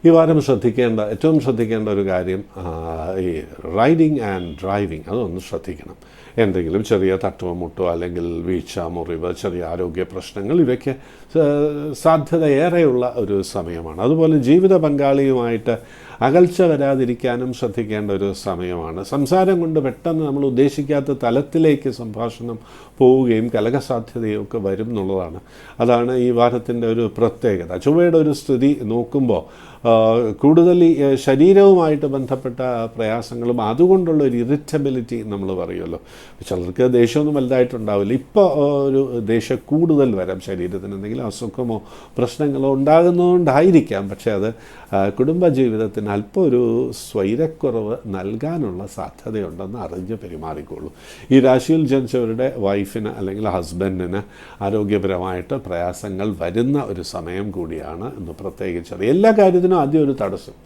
ഈ വാരം ഏറ്റവും ശ്രദ്ധിക്കേണ്ട ഒരു കാര്യം ഈ റൈഡിങ് ആൻഡ് ഡ്രൈവിങ്, അതൊന്ന് ശ്രദ്ധിക്കണം. എന്തെങ്കിലും ചെറിയ തട്ടുവോ മുട്ടോ അല്ലെങ്കിൽ വീഴ്ച, മുറിവ്, ചെറിയ ആരോഗ്യ പ്രശ്നങ്ങൾ, ഇവയ്ക്ക് സാധ്യത ഏറെയുള്ള ഒരു സമയമാണ്. അതുപോലെ ജീവിത പങ്കാളിയുമായിട്ട് അകൽച്ച വരാതിരിക്കാനും ശ്രദ്ധിക്കേണ്ട ഒരു സമയമാണ്. സംസാരം കൊണ്ട് പെട്ടെന്ന് നമ്മൾ ഉദ്ദേശിക്കാത്ത തലത്തിലേക്ക് സംഭാഷണം പോവുകയും കലഹസാധ്യതയും ഒക്കെ വരും എന്നുള്ളതാണ്. അതാണ് ഈ വാരത്തിൻ്റെ ഒരു പ്രത്യേകത. ചൊവ്വയുടെ ഒരു സ്ഥിതി നോക്കുമ്പോൾ കൂടുതൽ ശരീരവുമായിട്ട് ബന്ധപ്പെട്ട പ്രയാസങ്ങളും അതുകൊണ്ടുള്ള ഒരു ഇറിറ്റബിലിറ്റി നമ്മൾ പറയുമല്ലോ. ചിലർക്ക് ദേഷ്യമൊന്നും വലുതായിട്ടുണ്ടാവില്ല. ഇപ്പോൾ ഒരു ദേഷ്യം കൂടുതൽ വരാം, ശരീരത്തിന് എന്തെങ്കിലും അസുഖമോ പ്രശ്നങ്ങളോ ഉണ്ടാകുന്നതുകൊണ്ടായിരിക്കാം. പക്ഷേ അത് കുടുംബജീവിതത്തിന് അല്പം ഒരു സ്വൈരക്കുറവ് നൽകാനുള്ള സാധ്യതയുണ്ടെന്ന് അറിഞ്ഞ് പെരുമാറിക്കോളൂ. ഈ രാശിയിൽ ജനിച്ചവരുടെ വൈഫിന് അല്ലെങ്കിൽ ഹസ്ബൻഡിന് ആരോഗ്യപരമായിട്ട് പ്രയാസങ്ങൾ വരുന്ന ഒരു സമയം കൂടിയാണ് എന്ന് പ്രത്യേകിച്ചത്. എല്ലാ കാര്യത്തിനും ആദ്യം ഒരു തടസ്സം.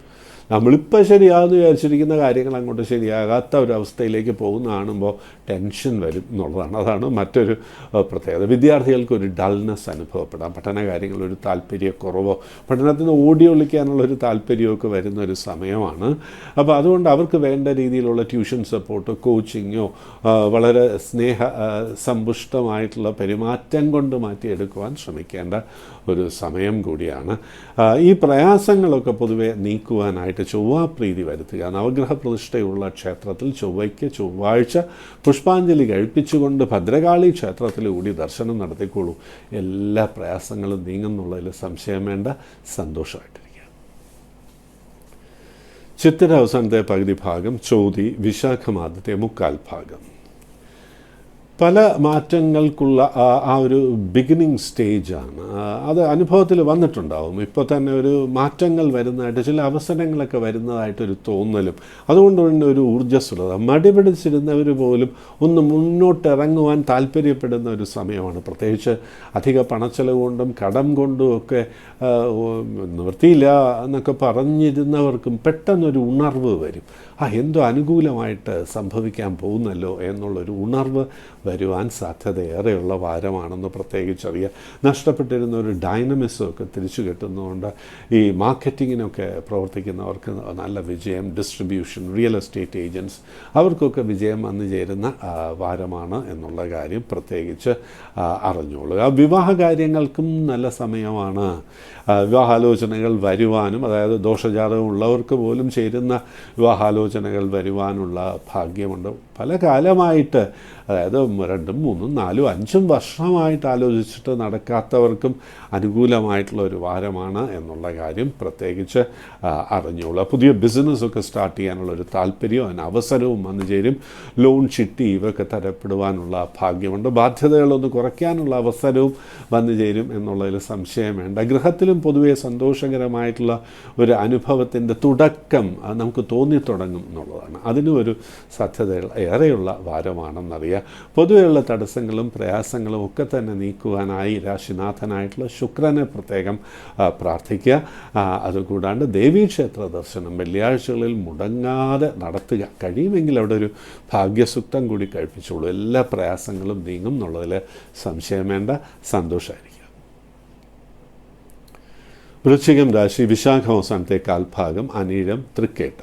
നമ്മളിപ്പോൾ ശരിയാകുമെന്ന് വിചാരിച്ചിരിക്കുന്ന കാര്യങ്ങൾ അങ്ങോട്ട് ശരിയാകാത്ത ഒരവസ്ഥയിലേക്ക് പോകുന്ന കാണുമ്പോൾ ടെൻഷൻ വരും എന്നുള്ളതാണ്. അതാണ് മറ്റൊരു പ്രത്യേകത. വിദ്യാർത്ഥികൾക്കൊരു ഡൾനെസ് അനുഭവപ്പെടാം. പഠന കാര്യങ്ങളൊരു താല്പര്യക്കുറവോ പഠനത്തിന് ഓടി ഒളിക്കാനുള്ളൊരു താല്പര്യമൊക്കെ വരുന്ന ഒരു സമയമാണ്. അപ്പോൾ അതുകൊണ്ട് അവർക്ക് വേണ്ട രീതിയിലുള്ള ട്യൂഷൻ സപ്പോർട്ടോ കോച്ചിങ്ങോ വളരെ സമ്പുഷ്ടമായിട്ടുള്ള പെരുമാറ്റം കൊണ്ട് മാറ്റിയെടുക്കുവാൻ ശ്രമിക്കേണ്ട ഒരു സമയം കൂടിയാണ്. ഈ പ്രയാസങ്ങളൊക്കെ പൊതുവെ നീക്കുവാനായിട്ട് ചൊവ്വാപ്രീതി വരുത്തുക. നവഗ്രഹ പ്രതിഷ്ഠയുള്ള ക്ഷേത്രത്തിൽ ചൊവ്വാഴ്ച പുഷ്പാഞ്ജലി കഴിപ്പിച്ചുകൊണ്ട് ഭദ്രകാളി ക്ഷേത്രത്തിലൂടി ദർശനം നടത്തിക്കോളൂ. എല്ലാ പ്രയാസങ്ങളും നീങ്ങുന്നുള്ളതിൽ സംശയം വേണ്ട. സന്തോഷമായിട്ടിരിക്കുക. ചിത്തിര അവസാനത്തെ പകുതി ഭാഗം, ചോതി വിശാഖം ആദ്യത്തെ 1/4 ഭാഗം. പല മാറ്റങ്ങൾക്കുള്ള ആ ഒരു ബിഗിനിങ് സ്റ്റേജാണ്. അത് അനുഭവത്തിൽ വന്നിട്ടുണ്ടാവും. ഇപ്പോൾ തന്നെ ഒരു മാറ്റങ്ങൾ വരുന്നതായിട്ട്, ചില അവസരങ്ങളൊക്കെ വരുന്നതായിട്ടൊരു തോന്നലും, അതുകൊണ്ട് തന്നെ ഒരു ഊർജ്ജസ്വലത. മടിപിടിച്ചിരുന്നവർ പോലും ഒന്ന് മുന്നോട്ട് ഇറങ്ങുവാൻ താല്പര്യപ്പെടുന്ന ഒരു സമയമാണ്. പ്രത്യേകിച്ച് അധിക പണച്ചെലവ് കൊണ്ടും കടം കൊണ്ടും ഒക്കെ നിവൃത്തിയില്ല എന്നൊക്കെ പറഞ്ഞിരുന്നവർക്കും പെട്ടെന്നൊരു ഉണർവ് വരും. എന്തോ അനുകൂലമായിട്ട് സംഭവിക്കാൻ പോകുന്നല്ലോ എന്നുള്ളൊരു ഉണർവ് വരുവാൻ സാധ്യതയേറെയുള്ള വാരമാണെന്ന് പ്രത്യേകിച്ചറിയാം. നഷ്ടപ്പെട്ടിരുന്ന ഒരു ഡൈനമിസമൊക്കെ തിരിച്ചു കിട്ടുന്നതുകൊണ്ട് ഈ മാർക്കറ്റിങ്ങിനൊക്കെ പ്രവർത്തിക്കുന്നവർക്ക് നല്ല വിജയം, ഡിസ്ട്രിബ്യൂഷൻ, റിയൽ എസ്റ്റേറ്റ് ഏജൻറ്റ്സ്, അവർക്കൊക്കെ വിജയം വന്നു ചേരുന്ന വാരമാണ് എന്നുള്ള കാര്യം പ്രത്യേകിച്ച് അറിഞ്ഞോളുക. വിവാഹ കാര്യങ്ങൾക്കും നല്ല സമയമാണ്. വിവാഹാലോചനകൾ വരുവാനും, അതായത് ദോഷജാതകമുള്ളവർക്ക് പോലും ചേരുന്ന വിവാഹാലോചനകൾ വരുവാനുള്ള ഭാഗ്യമുണ്ട്. പല കാലമായിട്ട്, അതായത് 2, 3, 4, 5 വർഷമായിട്ട് ആലോചിച്ചിട്ട് നടക്കാത്തവർക്കും അനുകൂലമായിട്ടുള്ള ഒരു വാരമാണ് എന്നുള്ള കാര്യം പ്രത്യേകിച്ച് അറിഞ്ഞോളുക. പുതിയ ബിസിനസ്സൊക്കെ സ്റ്റാർട്ട് ചെയ്യാനുള്ളൊരു താല്പര്യവും അതിന് അവസരവും വന്നു ചേരും. ലോൺ, ചിട്ടി ഇവയൊക്കെ തരപ്പെടുവാനുള്ള ഭാഗ്യമുണ്ട്. ബാധ്യതകളൊന്ന് കുറയ്ക്കാനുള്ള അവസരവും വന്നു ചേരും എന്നുള്ളതിൽ സംശയം വേണ്ട. ഗൃഹത്തിലും പൊതുവെ സന്തോഷകരമായിട്ടുള്ള ഒരു അനുഭവത്തിൻ്റെ തുടക്കം നമുക്ക് തോന്നിത്തുടങ്ങും എന്നുള്ളതാണ്. അതിനും ഒരു സാധ്യതകൾ ഏറെയുള്ള വാരമാണെന്നറിയാം. പൊതുവെയുള്ള തടസ്സങ്ങളും പ്രയാസങ്ങളും ഒക്കെ തന്നെ നീക്കുവാനായി രാശിനാഥനായിട്ടുള്ള ശുക്രനെ പ്രത്യേകം പ്രാർത്ഥിക്കുക. അതുകൂടാണ്ട് ദേവീക്ഷേത്ര ദർശനം വെള്ളിയാഴ്ചകളിൽ മുടങ്ങാതെ നടത്തുക. കഴിയുമെങ്കിൽ അവിടെ ഒരു ഭാഗ്യസുക്തം കൂടി കഴിപ്പിച്ചോളൂ. എല്ലാ പ്രയാസങ്ങളും നീങ്ങും എന്നുള്ളതിൽ സംശയം വേണ്ട. സന്തോഷമായിരിക്കും. വൃശ്ചികം രാശി, വിശാഖം അവസാനത്തെ കാൽഭാഗം, അനീഴം, തൃക്കേട്ട.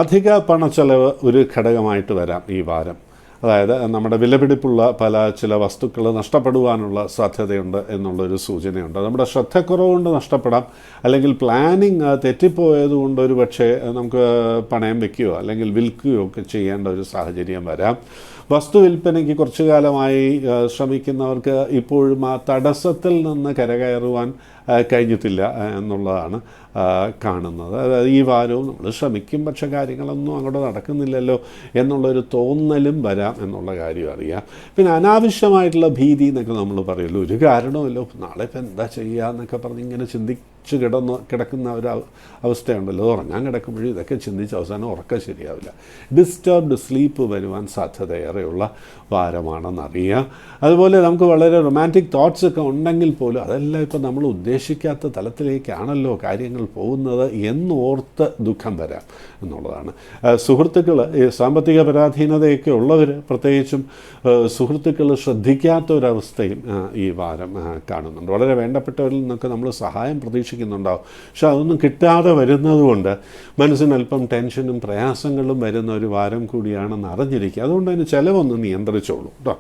അധിക പണച്ചെലവ് ഒരു ഘടകമായിട്ട് വരാം ഈ വാരം. അതായത് നമ്മുടെ വിലപിടിപ്പുള്ള ചില വസ്തുക്കൾ നഷ്ടപ്പെടുവാനുള്ള സാധ്യതയുണ്ട് എന്നുള്ളൊരു സൂചനയുണ്ട്. നമ്മുടെ ശ്രദ്ധക്കുറവുകൊണ്ട് നഷ്ടപ്പെടാം, അല്ലെങ്കിൽ പ്ലാനിങ് തെറ്റിപ്പോയതുകൊണ്ട് ഒരു പക്ഷേ നമുക്ക് പണയം വയ്ക്കുകയോ അല്ലെങ്കിൽ വിൽക്കുകയോ ഒക്കെ ചെയ്യേണ്ട ഒരു സാഹചര്യം വരാം. വസ്തു വിൽപ്പനയ്ക്ക് കുറച്ചു കാലമായി ശ്രമിക്കുന്നവർക്ക് ഇപ്പോഴും ആ തടസ്സത്തിൽ നിന്ന് കരകയറുവാൻ കഴിഞ്ഞിട്ടില്ല എന്നുള്ളതാണ് കാണുന്നത്. അതായത് ഈ വാരവും നമ്മൾ ശ്രമിക്കും, പക്ഷെ കാര്യങ്ങളൊന്നും അങ്ങോട്ട് നടക്കുന്നില്ലല്ലോ എന്നുള്ളൊരു തോന്നലും വരാം എന്നുള്ള കാര്യം അറിയാം. പിന്നെ അനാവശ്യമായിട്ടുള്ള ഭീതി എന്നൊക്കെ നമ്മൾ പറയുമല്ലോ, ഒരു കാരണമല്ലോ, നാളെ ഇപ്പം എന്താ ചെയ്യുക എന്നൊക്കെ പറഞ്ഞ് ഇങ്ങനെ കിടക്കുന്ന ഒരു അവസ്ഥയുണ്ടല്ലോ. ഉറങ്ങാൻ കിടക്കുമ്പോഴും ഇതൊക്കെ ചിന്തിച്ച് അവസാനം ഉറക്കം ശരിയാവില്ല. ഡിസ്റ്റർബ്ഡ് സ്ലീപ്പ് വരുവാൻ സാധ്യതയേറെയുള്ള വാരമാണെന്നറിയാം. അതുപോലെ നമുക്ക് വളരെ റൊമാൻറ്റിക് തോട്ട്സ് ഒക്കെ ഉണ്ടെങ്കിൽ പോലും അതെല്ലാം ഇപ്പം നമ്മൾ ഉദ്ദേശിക്കാത്ത തലത്തിലേക്കാണല്ലോ കാര്യങ്ങൾ പോകുന്നത് എന്നോർത്ത് ദുഃഖം വരാം എന്നുള്ളതാണ്. സുഹൃത്തുക്കൾ, സാമ്പത്തിക പരാധീനതയൊക്കെ ഉള്ളവർ, പ്രത്യേകിച്ചും സുഹൃത്തുക്കൾ ശ്രദ്ധിക്കാത്ത ഒരവസ്ഥയും ഈ വാരം കാണുന്നുണ്ട്. വളരെ വേണ്ടപ്പെട്ടവരിൽ നിന്നൊക്കെ നമ്മൾ സഹായം പ്രതീക്ഷിക്കുന്നുണ്ടാവും, പക്ഷെ അതൊന്നും കിട്ടാതെ വരുന്നതുകൊണ്ട് മനസ്സിനല്പം ടെൻഷനും പ്രയാസങ്ങളും വരുന്ന ഒരു വാരം കൂടിയാണെന്ന് അറിഞ്ഞിരിക്കുക. അതുകൊണ്ട് അതിന് ചിലവൊന്ന് നിയന്ത്രിച്ചോളൂ കേട്ടോ.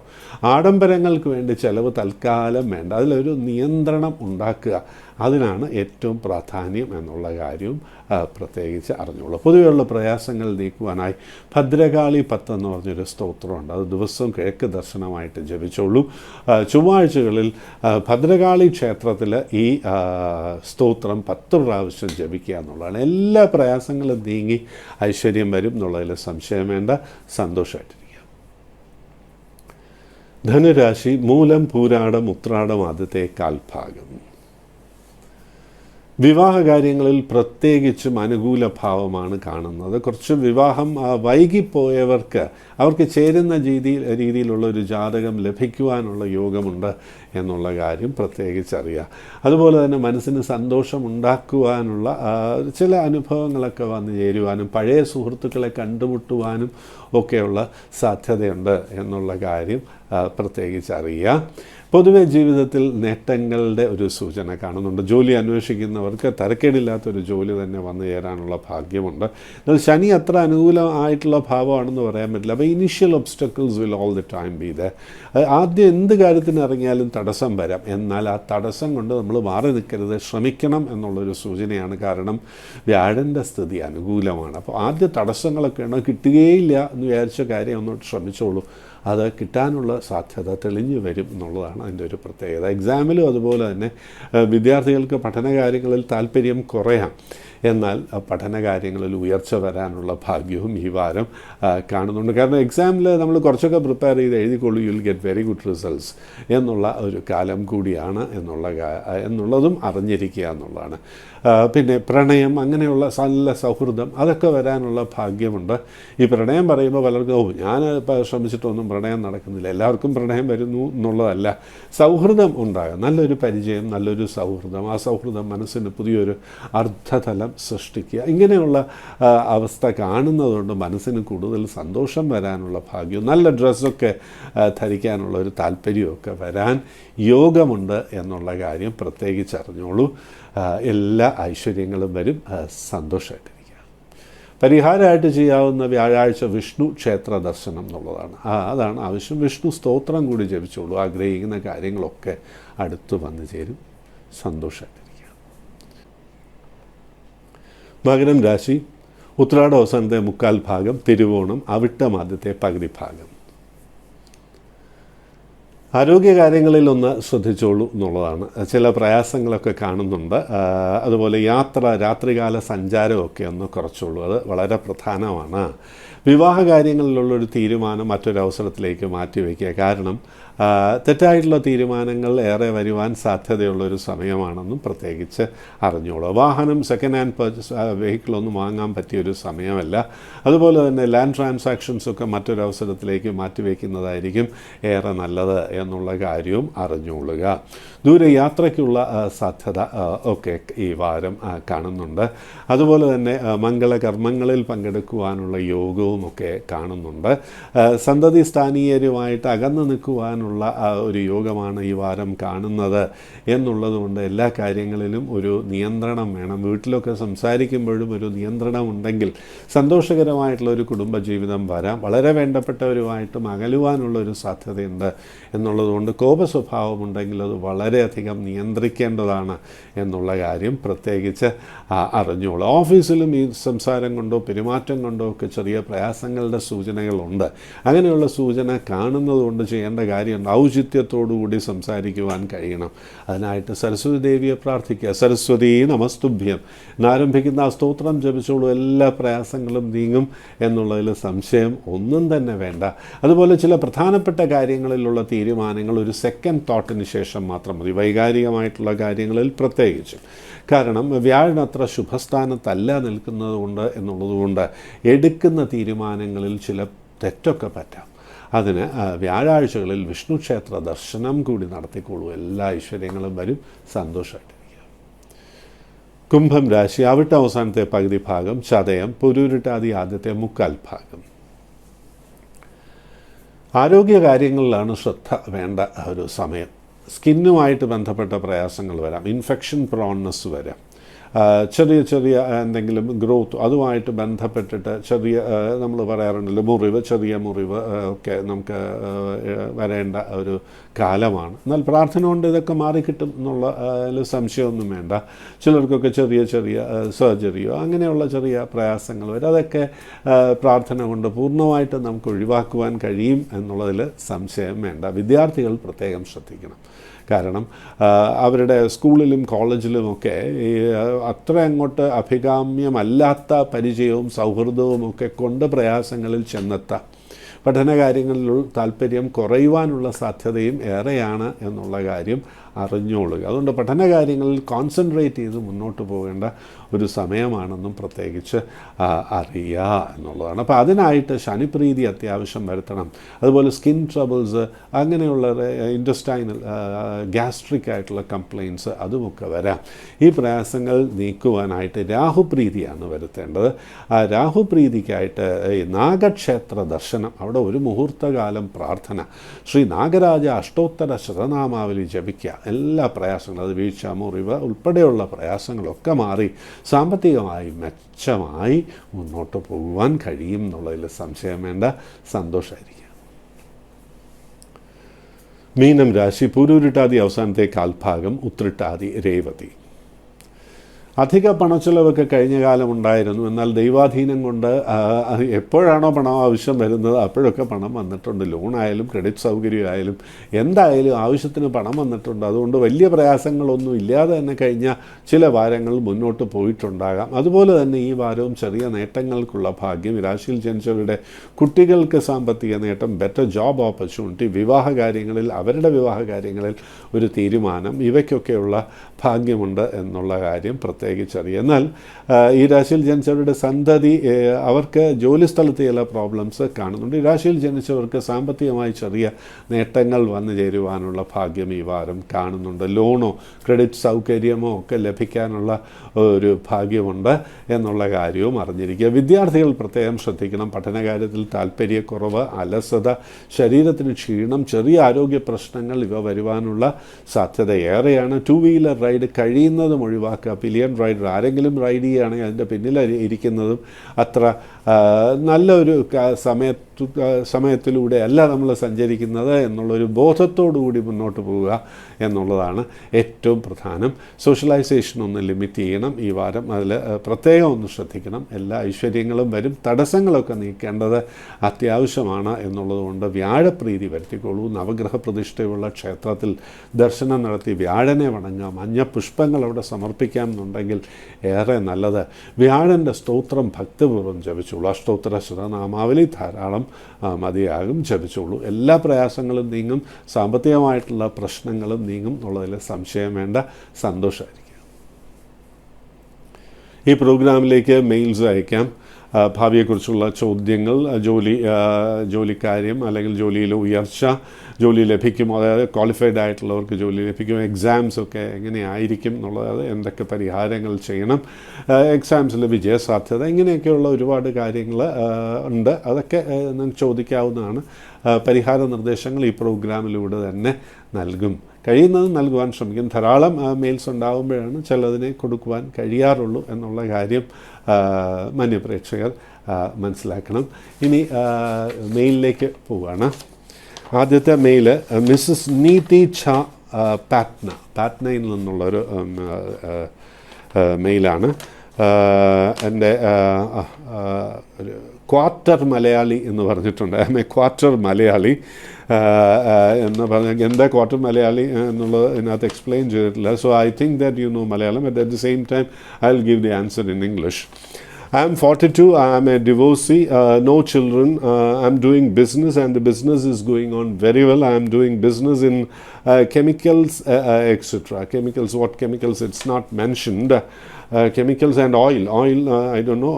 ആഡംബരങ്ങൾക്ക് വേണ്ടി ചിലവ് തൽക്കാലം വേണ്ട, അതിലൊരു നിയന്ത്രണം ഉണ്ടാക്കുക. അതിനാണ് ഏറ്റവും പ്രാധാന്യം എന്നുള്ള കാര്യവും പ്രത്യേകിച്ച് അറിഞ്ഞോളൂ. പൊതുവെയുള്ള പ്രയാസങ്ങൾ നീക്കുവാനായി ഭദ്രകാളി 10 എന്ന് പറഞ്ഞൊരു സ്തോത്രമുണ്ട്. അത് ദിവസവും കിഴക്ക് ദർശനമായിട്ട് ജപിച്ചോളൂ. ചൊവ്വാഴ്ചകളിൽ ഭദ്രകാളി ക്ഷേത്രത്തിൽ ഈ സ്തോത്രം 10 പ്രാവശ്യം ജപിക്കുക എന്നുള്ളതാണ്. എല്ലാ പ്രയാസങ്ങളും നീങ്ങി ഐശ്വര്യം വരും എന്നുള്ളതിൽ സംശയം വേണ്ട. സന്തോഷമായിട്ടിരിക്കുക. ധനുരാശി, മൂലം, പൂരാടം, ഉത്രാടം ആദ്യത്തെ കാൽഭാഗം. വിവാഹകാര്യങ്ങളിൽ പ്രത്യേകിച്ചും അനുകൂല ഭാവമാണ് കാണുന്നത്. കുറച്ച് വിവാഹം വൈകിപ്പോയവർക്ക് അവർക്ക് ചേരുന്ന രീതിയിലുള്ളൊരു ജാതകം ലഭിക്കുവാനുള്ള യോഗമുണ്ട് എന്നുള്ള കാര്യം പ്രത്യേകിച്ചറിയാം. അതുപോലെ തന്നെ മനസ്സിന് സന്തോഷമുണ്ടാക്കുവാനുള്ള ചില അനുഭവങ്ങളൊക്കെ വന്നു ചേരുവാനും പഴയ സുഹൃത്തുക്കളെ കണ്ടുമുട്ടുവാനും ഒക്കെയുള്ള സാധ്യതയുണ്ട് എന്നുള്ള കാര്യം പ്രത്യേകിച്ചറിയാം. പൊതുവെ ജീവിതത്തിൽ നേട്ടങ്ങളുടെ ഒരു സൂചന കാണുന്നുണ്ട്. ജോലി അന്വേഷിക്കുന്നവർക്ക് തരക്കേടില്ലാത്തൊരു ജോലി തന്നെ വന്നു ചേരാനുള്ള ഭാഗ്യമുണ്ട്. എന്നാൽ ശനി അത്ര അനുകൂലമായിട്ടുള്ള ഭാവമാണെന്ന് പറയാൻ പറ്റില്ല. അപ്പോൾ initial obstacles will all the time B the. ആദ്യം എന്ത് കാര്യത്തിന് ഇറങ്ങിയാലും തടസ്സം വരാം. എന്നാൽ ആ തടസ്സം കൊണ്ട് നമ്മൾ മാറി നിൽക്കരുത്, ശ്രമിക്കണം എന്നുള്ളൊരു സൂചനയാണ്. കാരണം വ്യാഴൻ്റെ സ്ഥിതി അനുകൂലമാണ്. അപ്പോൾ ആദ്യ തടസ്സങ്ങളൊക്കെ ഉണ്ടോ, കിട്ടുകയില്ല എന്ന് വിചാരിച്ച കാര്യം ഒന്നോട്ട് ശ്രമിച്ചോളൂ. അത് കിട്ടാനുള്ള സാധ്യത തെളിഞ്ഞു വരും എന്നുള്ളതാണ് അതിൻ്റെ ഒരു പ്രത്യേകത. എക്സാമിലും അതുപോലെ തന്നെ വിദ്യാർത്ഥികൾക്ക് പഠനകാര്യങ്ങളിൽ താല്പര്യം കുറയാം. എന്നാൽ പഠന കാര്യങ്ങളിൽ ഉയർച്ച വരാനുള്ള ഭാഗ്യവും ഈ വാരം കാണുന്നുണ്ട്. കാരണം എക്സാമിൽ നമ്മൾ കുറച്ചൊക്കെ പ്രിപ്പയർ ചെയ്ത് എഴുതിക്കൊള്ളൂ, you will get very good results എന്നുള്ള ഒരു കാലം കൂടിയാണ് എന്നുള്ളതും അറിഞ്ഞിരിക്കുക എന്നുള്ളതാണ്. പിന്നെ പ്രണയം, അങ്ങനെയുള്ള നല്ല സൗഹൃദം, അതൊക്കെ വരാനുള്ള ഭാഗ്യമുണ്ട്. ഈ പ്രണയം പറയുമ്പോൾ പലർക്കും ഞാൻ ഇപ്പോൾ ശ്രമിച്ചിട്ടൊന്നും പ്രണയം നടക്കുന്നില്ല, എല്ലാവർക്കും പ്രണയം വരുന്നു എന്നുള്ളതല്ല. സൗഹൃദം ഉണ്ടാകും, നല്ലൊരു പരിചയം, നല്ലൊരു സൗഹൃദം, ആ സൗഹൃദം മനസ്സിന് പുതിയൊരു അർത്ഥതലം സൃഷ്ടിക്കുക, ഇങ്ങനെയുള്ള അവസ്ഥ കാണുന്നതുകൊണ്ട് മനസ്സിന് കൂടുതൽ സന്തോഷം വരാനുള്ള ഭാഗ്യവും നല്ല ഡ്രസ്സൊക്കെ ധരിക്കാനുള്ള ഒരു താല്പര്യമൊക്കെ വരാൻ യോഗമുണ്ട് എന്നുള്ള കാര്യം പ്രത്യേകിച്ച് അറിഞ്ഞോളൂ. എല്ലാ ഐശ്വര്യങ്ങളും വരും. സന്തോഷമായിട്ടിരിക്കുക. പരിഹാരമായിട്ട് ചെയ്യാവുന്ന വ്യാഴാഴ്ച വിഷ്ണു ക്ഷേത്ര ദർശനം എന്നുള്ളതാണ്. അതാണ് ആവശ്യം. വിഷ്ണു സ്തോത്രം കൂടി ജപിച്ചോളൂ. ആഗ്രഹിക്കുന്ന കാര്യങ്ങളൊക്കെ അടുത്ത് വന്നു ചേരും. സന്തോഷമായിട്ടിരിക്കുക. മകരം രാശി, ഉത്രാട അവസാനത്തെ 3/4 ഭാഗം, തിരുവോണം അവിട്ടം ആദ്യത്തെ പകുതി ഭാഗം. ആരോഗ്യകാര്യങ്ങളിലൊന്ന് ശ്രദ്ധിച്ചോളൂ എന്നുള്ളതാണ്. ചില പ്രയാസങ്ങളൊക്കെ കാണുന്നുണ്ട്. അതുപോലെ രാത്രികാല സഞ്ചാരമൊക്കെ ഒന്ന് കുറച്ചോളൂ, അത് വളരെ പ്രധാനമാണ്. വിവാഹ കാര്യങ്ങളിലുള്ളൊരു തീരുമാനം മറ്റൊരവസരത്തിലേക്ക് മാറ്റിവെക്കുക. കാരണം തെറ്റായിട്ടുള്ള തീരുമാനങ്ങൾ ഏറെ വരുവാൻ സാധ്യതയുള്ളൊരു സമയമാണെന്നും പ്രത്യേകിച്ച് അറിഞ്ഞോളൂ. വാഹനം, സെക്കൻഡ് ഹാൻഡ് പർച്ചേസ് വെഹിക്കിളൊന്നും വാങ്ങാൻ പറ്റിയൊരു സമയമല്ല. അതുപോലെ തന്നെ ലാൻഡ് ട്രാൻസാക്ഷൻസൊക്കെ മറ്റൊരവസരത്തിലേക്ക് മാറ്റിവെക്കുന്നതായിരിക്കും ഏറെ നല്ലത് എന്നുള്ള കാര്യവും അറിഞ്ഞുകൊള്ളുക. ദൂരയാത്രയ്ക്കുള്ള സാധ്യത ഒക്കെ ഈ വാരം കാണുന്നുണ്ട്. അതുപോലെ തന്നെ മംഗളകർമ്മങ്ങളിൽ പങ്കെടുക്കുവാനുള്ള യോഗവും ഒക്കെ കാണുന്നുണ്ട്. സന്തതി സ്ഥാനീയരുമായിട്ട് അകന്നു നിൽക്കുവാനുള്ള ഒരു യോഗമാണ് ഈ വാരം കാണുന്നത് എന്നുള്ളതുകൊണ്ട് എല്ലാ കാര്യങ്ങളിലും ഒരു നിയന്ത്രണം വേണം. വീട്ടിലൊക്കെ സംസാരിക്കുമ്പോഴും ഒരു നിയന്ത്രണം ഉണ്ടെങ്കിൽ സന്തോഷകരമായിട്ടുള്ളൊരു കുടുംബജീവിതം വരാം. വളരെ വേണ്ടപ്പെട്ടവരുമായിട്ടും അകലുവാനുള്ളൊരു സാധ്യതയുണ്ട് എന്നുള്ളതുകൊണ്ട് കോപ സ്വഭാവമുണ്ടെങ്കിൽ അത് വളരെയധികം നിയന്ത്രിക്കേണ്ടതാണ് എന്നുള്ള കാര്യം പ്രത്യേകിച്ച് അറിഞ്ഞോളൂ. ഓഫീസിലും ഈ സംസാരം കൊണ്ടോ പെരുമാറ്റം കൊണ്ടോ ഒക്കെ ചെറിയ പ്രയാസങ്ങളുടെ സൂചനകളുണ്ട്. അങ്ങനെയുള്ള സൂചന കാണുന്നതുകൊണ്ട് ചെയ്യേണ്ട കാര്യമുണ്ട്. ഔചിത്യത്തോടുകൂടി സംസാരിക്കുവാൻ കഴിയണം. അതിനായിട്ട് സരസ്വതി ദേവിയെ പ്രാർത്ഥിക്കുക. സരസ്വതി നമസ്തുഭ്യം എന്നാരംഭിക്കുന്ന ആ സ്തോത്രം ജപിച്ചോളൂ. എല്ലാ പ്രയാസങ്ങളും നീങ്ങും എന്നുള്ളതിൽ സംശയം ഒന്നും തന്നെ വേണ്ട. അതുപോലെ ചില പ്രധാനപ്പെട്ട കാര്യങ്ങളിലുള്ള തീരുമാനങ്ങൾ ഒരു സെക്കൻഡ് തോട്ടിന് ശേഷം മാത്രം മതി, വൈകാരികമായിട്ടുള്ള കാര്യങ്ങളിൽ പ്രത്യേകിച്ചും. കാരണം വ്യാഴൻ അത്ര ശുഭസ്ഥാനത്തല്ല നിൽക്കുന്നത് കൊണ്ട് എന്നുള്ളതുകൊണ്ട് എടുക്കുന്ന തീരുമാനങ്ങളിൽ ചില തെറ്റൊക്കെ പറ്റാം. അതിന് വ്യാഴാഴ്ചകളിൽ വിഷ്ണു ക്ഷേത്ര ദർശനം കൂടി നടത്തിക്കോളൂ. എല്ലാ ഐശ്വര്യങ്ങളും വരും. സന്തോഷമായിട്ടിരിക്കുക. കുംഭം രാശി, അവിട്ട അവസാനത്തെ പകുതി ഭാഗം, ചതയം പുരൂരുട്ടാതി ആദ്യത്തെ 3/4 ഭാഗം. ആരോഗ്യകാര്യങ്ങളിലാണ് ശ്രദ്ധ വേണ്ട ഒരു സമയം. സ്കിന്നുമായിട്ട് ബന്ധപ്പെട്ട പ്രയാസങ്ങൾ വരാം, ഇൻഫെക്ഷൻ പ്രോൺനെസ് വരാം, ചെറിയ എന്തെങ്കിലും ഗ്രോത്ത് അതുമായിട്ട് ബന്ധപ്പെട്ടിട്ട് നമ്മൾ പറയാറുണ്ടല്ലോ ചെറിയ മുറിവ് ഒക്കെ നമുക്ക് വരേണ്ട ഒരു കാലമാണ്. എന്നാൽ പ്രാർത്ഥന കൊണ്ട് ഇതൊക്കെ മാറിക്കിട്ടും എന്നുള്ള സംശയമൊന്നും വേണ്ട. ചിലർക്കൊക്കെ ചെറിയ സർജറിയോ അങ്ങനെയുള്ള ചെറിയ പ്രയാസങ്ങൾ വരും. അതൊക്കെ പ്രാർത്ഥന കൊണ്ട് പൂർണ്ണമായിട്ട് നമുക്ക് ഒഴിവാക്കുവാൻ കഴിയും എന്നുള്ളതിൽ സംശയം വേണ്ട. വിദ്യാർത്ഥികൾ പ്രത്യേകം ശ്രദ്ധിക്കണം. കാരണം അവരുടെ സ്കൂളിലും കോളേജിലുമൊക്കെ അത്ര അങ്ങോട്ട് അഭികാമ്യമല്ലാത്ത പരിചയവും സൗഹൃദവും ഒക്കെ കൊണ്ട് പ്രയാസങ്ങളിൽ ചെന്നെത്താം. പഠനകാര്യങ്ങളിൽ താല്പര്യം കുറയുവാനുള്ള സാധ്യതയും ഏറെയാണ് എന്നുള്ള കാര്യം അറിഞ്ഞോളുക. അതുകൊണ്ട് പഠനകാര്യങ്ങളിൽ കോൺസെൻട്രേറ്റ് ചെയ്ത് മുന്നോട്ട് പോകേണ്ട ഒരു സമയമാണെന്നും പ്രത്യേകിച്ച് അറിയുക എന്നുള്ളതാണ്. അപ്പോൾ അതിനായിട്ട് ശനിപ്രീതി അത്യാവശ്യം വരുത്തണം. അതുപോലെ സ്കിൻ ട്രബിൾസ്, അങ്ങനെയുള്ള ഇൻറ്റസ്റ്റൈനൽ ഗ്യാസ്ട്രിക് ആയിട്ടുള്ള കംപ്ലയിൻസ് അതുമൊക്കെ വരാം. ഈ പ്രയാസങ്ങൾ നീക്കുവാനായിട്ട് രാഹുപ്രീതിയാണ് വരുത്തേണ്ടത്. ആ രാഹുപ്രീതിക്കായിട്ട് ഈ നാഗക്ഷേത്ര ദർശനം, അവിടെ ഒരു മുഹൂർത്തകാലം പ്രാർത്ഥന, ശ്രീ നാഗരാജ അഷ്ടോത്തര ശതനാമാവലി ജപിക്കുക. എല്ലാ പ്രയാസങ്ങളും, അത് വീഴ്ച, മുറിവ് ഉൾപ്പെടെയുള്ള പ്രയാസങ്ങളൊക്കെ മാറി സാമ്പത്തികമായി മെച്ചമായി മുന്നോട്ട് പോകുവാൻ കഴിയും എന്നുള്ളതിൽ സംശയം വേണ്ട. സന്തോഷമായിരിക്കുക. മീനം രാശി, പൂരൂരുട്ടാതി അവസാനത്തെ 1/4 ഭാഗം, ഉത്രട്ടാതി രേവതി അധിക പണച്ചെലവൊക്കെ കഴിഞ്ഞ കാലം ഉണ്ടായിരുന്നു. എന്നാൽ ദൈവാധീനം കൊണ്ട് എപ്പോഴാണോ പണം ആവശ്യം വരുന്നത് അപ്പോഴൊക്കെ പണം വന്നിട്ടുണ്ട്. ലോണായാലും ക്രെഡിറ്റ് സൗകര്യമായാലും എന്തായാലും ആവശ്യത്തിന് പണം വന്നിട്ടുണ്ട്. അതുകൊണ്ട് വലിയ പ്രയാസങ്ങളൊന്നും ഇല്ലാതെ തന്നെ കഴിഞ്ഞ ചില വാരങ്ങൾ മുന്നോട്ട് പോയിട്ടുണ്ടാകാം. അതുപോലെ തന്നെ ഈ വാരവും ചെറിയ നേട്ടങ്ങൾക്കുള്ള ഭാഗ്യം. രാശിയിൽ ജനിച്ചവരുടെ കുട്ടികൾക്ക് സാമ്പത്തിക നേട്ടം, ബെറ്റർ ജോബ് ഓപ്പർച്യൂണിറ്റി, അവരുടെ വിവാഹ കാര്യങ്ങളിൽ ഒരു തീരുമാനം, ഇവയ്ക്കൊക്കെയുള്ള ഭാഗ്യമുണ്ട് എന്നുള്ള കാര്യം പ്രത്യേകിച്ചറിയാം. എന്നാൽ ഈ രാശിയിൽ ജനിച്ചവരുടെ സന്തതി അവർക്ക് ജോലിസ്ഥലത്ത് ചില പ്രോബ്ലംസ് കാണുന്നുണ്ട്. ഈ രാശിയിൽ ജനിച്ചവർക്ക് സാമ്പത്തികമായി ചെറിയ നേട്ടങ്ങൾ വന്നു ചേരുവാനുള്ള ഭാഗ്യം ഈ വാരം കാണുന്നുണ്ട്. ലോണോ ക്രെഡിറ്റ് സൗകര്യമോ ഒക്കെ ലഭിക്കാനുള്ള ഒരു ഭാഗ്യമുണ്ട് എന്നുള്ള കാര്യവും അറിഞ്ഞിരിക്കുക. വിദ്യാർത്ഥികൾ പ്രത്യേകം ശ്രദ്ധിക്കണം. പഠനകാര്യത്തിൽ താല്പര്യക്കുറവ്, അലസത, ശരീരത്തിന് ക്ഷീണം, ചെറിയ ആരോഗ്യ പ്രശ്നങ്ങൾ ഇവ വരുവാനുള്ള സാധ്യത ഏറെയാണ്. 2 വീലർ റൈഡ് കഴിയുന്നതും ഒഴിവാക്കുക. പിലിയൻ റൈഡർ ആരെങ്കിലും റൈഡ് ചെയ്യുകയാണെങ്കിൽ അതിൻ്റെ പിന്നിൽ ഇരിക്കുന്നതും അത്ര നല്ലൊരു സമയത്തിലൂടെ അല്ല നമ്മൾ സഞ്ചരിക്കുന്നത് എന്നുള്ളൊരു ബോധത്തോടുകൂടി മുന്നോട്ട് പോവുക എന്നുള്ളതാണ് ഏറ്റവും പ്രധാനം. സോഷ്യലൈസേഷൻ ഒന്ന് ലിമിറ്റ് ചെയ്യണം ഈ വാരം. അതിൽ പ്രത്യേകം ഒന്ന് ശ്രദ്ധിക്കണം. എല്ലാ ഐശ്വര്യങ്ങളും വരും. തടസ്സങ്ങളൊക്കെ നീക്കേണ്ടത് അത്യാവശ്യമാണ് എന്നുള്ളതുകൊണ്ട് വ്യാഴപ്രീതി വരുത്തിക്കൊള്ളൂ. നവഗ്രഹ പ്രതിഷ്ഠയുള്ള ക്ഷേത്രത്തിൽ ദർശനം നടത്തി വ്യാഴനെ വണങ്ങാം. മഞ്ഞ പുഷ്പങ്ങൾ അവിടെ സമർപ്പിക്കാം എന്നുണ്ടെങ്കിൽ ഏറെ നല്ലത്. വ്യാഴൻ്റെ സ്തോത്രം ഭക്തിപൂർവ്വം ജപിച്ചോളൂ. അഷ്ടോത്തര ശതനാമാവലി ധാരാളം മതിയാകും, ജപിച്ചോളൂ. എല്ലാ പ്രയാസങ്ങളും നീങ്ങും, സാമ്പത്തികമായിട്ടുള്ള പ്രശ്നങ്ങളും നീങ്ങും എന്നുള്ളതിൽ സംശയം വേണ്ട. സന്തോഷമായിരിക്കും. ഈ പ്രോഗ്രാമിലേക്ക് മെയിൽസ് അയക്കാം. ഭാവിയെക്കുറിച്ചുള്ള ചോദ്യങ്ങൾ, ജോലിക്കാര്യം അല്ലെങ്കിൽ ജോലിയിലെ ഉയർച്ച, ജോലി ലഭിക്കുമോ, അതായത് ക്വാളിഫൈഡ് ആയിട്ടുള്ളവർക്ക് ജോലി ലഭിക്കുമോ, എക്സാംസൊക്കെ എങ്ങനെയായിരിക്കും എന്നുള്ളത്, എന്തൊക്കെ പരിഹാരങ്ങൾ ചെയ്യണം, എക്സാംസിൽ വിജയസാധ്യത, ഇങ്ങനെയൊക്കെയുള്ള ഒരുപാട് കാര്യങ്ങൾ ഉണ്ട്. അതൊക്കെ നിങ്ങൾക്ക് ചോദിക്കാവുന്നതാണ്. പരിഹാര നിർദ്ദേശങ്ങൾ ഈ പ്രോഗ്രാമിലൂടെ തന്നെ നൽകും. കഴിയുന്നതും നൽകുവാൻ ശ്രമിക്കും. ധാരാളം മെയിൽസ് ഉണ്ടാകുമ്പോഴാണ് ചിലതിനെ കൊടുക്കുവാൻ കഴിയാറുള്ളൂ എന്നുള്ള കാര്യം മാന്യപ്രേക്ഷകർ മനസ്സിലാക്കണം. ഇനി മെയിലിലേക്ക് പോവുകയാണ്. ആദ്യത്തെ മെയില് മിസ്സസ് നീതി ഛ പാറ്റ്നയിൽ നിന്നുള്ളൊരു മെയിലാണ്. എൻ്റെ ഒരു ക്വാർട്ടർ മലയാളി എന്ന് പറഞ്ഞിട്ടുണ്ട്. I M A quarter Malayali എന്ന് പറഞ്ഞാൽ എന്താ ക്വാർട്ടർ മലയാളി എന്നുള്ളത് ഇതിനകത്ത് എക്സ്പ്ലെയിൻ ചെയ്തിട്ടില്ല. So I think that you know Malayalam, but at the same time I will give the answer in English. I am 42, I am a divorcee, no children, I am doing business and the business is going on very well. I am doing business in chemicals, etc. Chemicals, what chemicals? It's not mentioned. Chemicals and oil, I don't know.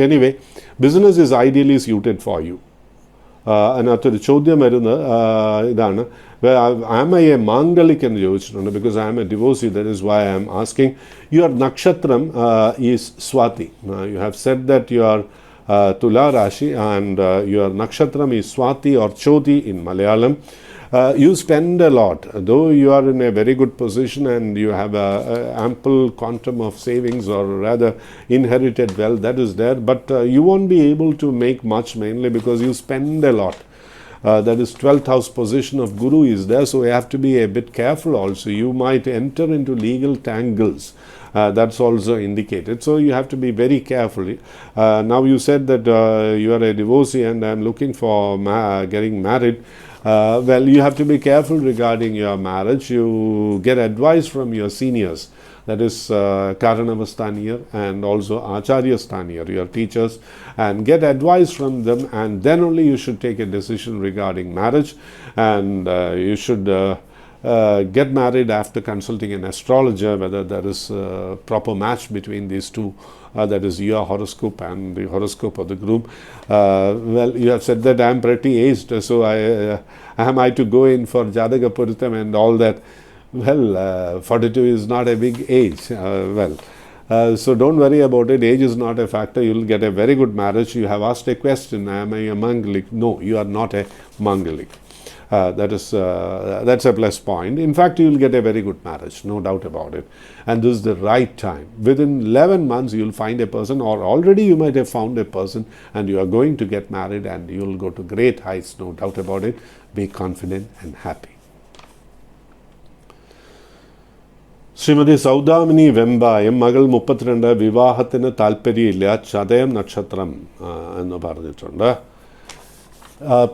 Anyway, business is ideally suited for you. അതിനകത്തൊരു ചോദ്യം വരുന്നത് ഇതാണ്, am I a mangalik എന്ന് ചോദിച്ചിട്ടുണ്ട്. Because I am a divorcee, that is why I am asking. Your nakshatram is Swati. You have said that you are Tula Rashi and your nakshatram is Swati or Choti in Malayalam. You spend a lot, though you are in a very good position and you have a ample quantum of savings, or rather inherited wealth that is there, but you won't be able to make much, mainly because you spend a lot. That is 12th house position of Guru is there, so you have to be a bit careful also. You might enter into legal tangles. That's also indicated. So you have to be very careful. Now you said that you are a divorcee and I am looking for getting married. Well, you have to be careful regarding your marriage. You get advice from your seniors, that is Karanavastaniyar and also Acharyastaniyar, your teachers, and get advice from them, and then only you should take a decision regarding marriage. And you should get married after consulting an astrologer whether there is a proper match between these two, that is your horoscope and the horoscope of the group. Well, you have said that I am pretty aged, so am I to go in for Jataka Puritam and all that? Well, 42 is not a big age. So don't worry about it. Age is not a factor. You will get a very good marriage. You have asked a question, am I a Mangalik? No, you are not a Mangalik. That's a plus point. In fact, you will get a very good marriage, no doubt about it. And this is the right time. Within 11 months, you will find a person, or already you might have found a person, and you are going to get married, and you will go to great heights, no doubt about it. Be confident and happy. Shrimati Saudamini Vembayam, മകൾ 32, വിവാഹത്തിന് താല്പര്യമില്ല, ചതയം നക്ഷത്രം എന്ന് പറഞ്ഞിട്ടുണ്ട്.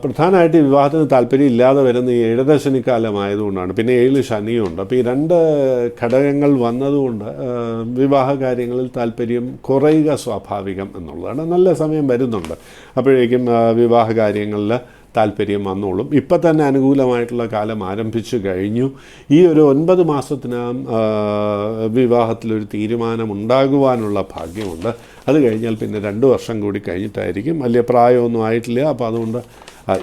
പ്രധാനമായിട്ട് വിവാഹത്തിന് താല്പര്യം ഇല്ലാതെ വരുന്ന ഈ ഏഴരശനിക്കാലമായതുകൊണ്ടാണ്. പിന്നെ 7 ശനിയുണ്ട്. അപ്പോൾ ഈ 2 ഘടകങ്ങൾ വന്നതുകൊണ്ട് വിവാഹ കാര്യങ്ങളിൽ താല്പര്യം കുറയുക സ്വാഭാവികം എന്നുള്ളതാണ്. നല്ല സമയം വരുന്നുണ്ട്, അപ്പോഴേക്കും വിവാഹ കാര്യങ്ങളിൽ താല്പര്യം വന്നോളും. ഇപ്പം തന്നെ അനുകൂലമായിട്ടുള്ള കാലം ആരംഭിച്ചു കഴിഞ്ഞു. ഈ ഒരു 9 മാസത്തിനകം വിവാഹത്തിലൊരു തീരുമാനമുണ്ടാകുവാനുള്ള ഭാഗ്യമുണ്ട്. അത് കഴിഞ്ഞാൽ പിന്നെ 2 വർഷം കൂടി കഴിഞ്ഞിട്ടായിരിക്കും. വലിയ പ്രായമൊന്നും ആയിട്ടില്ല. അപ്പോൾ അതുകൊണ്ട്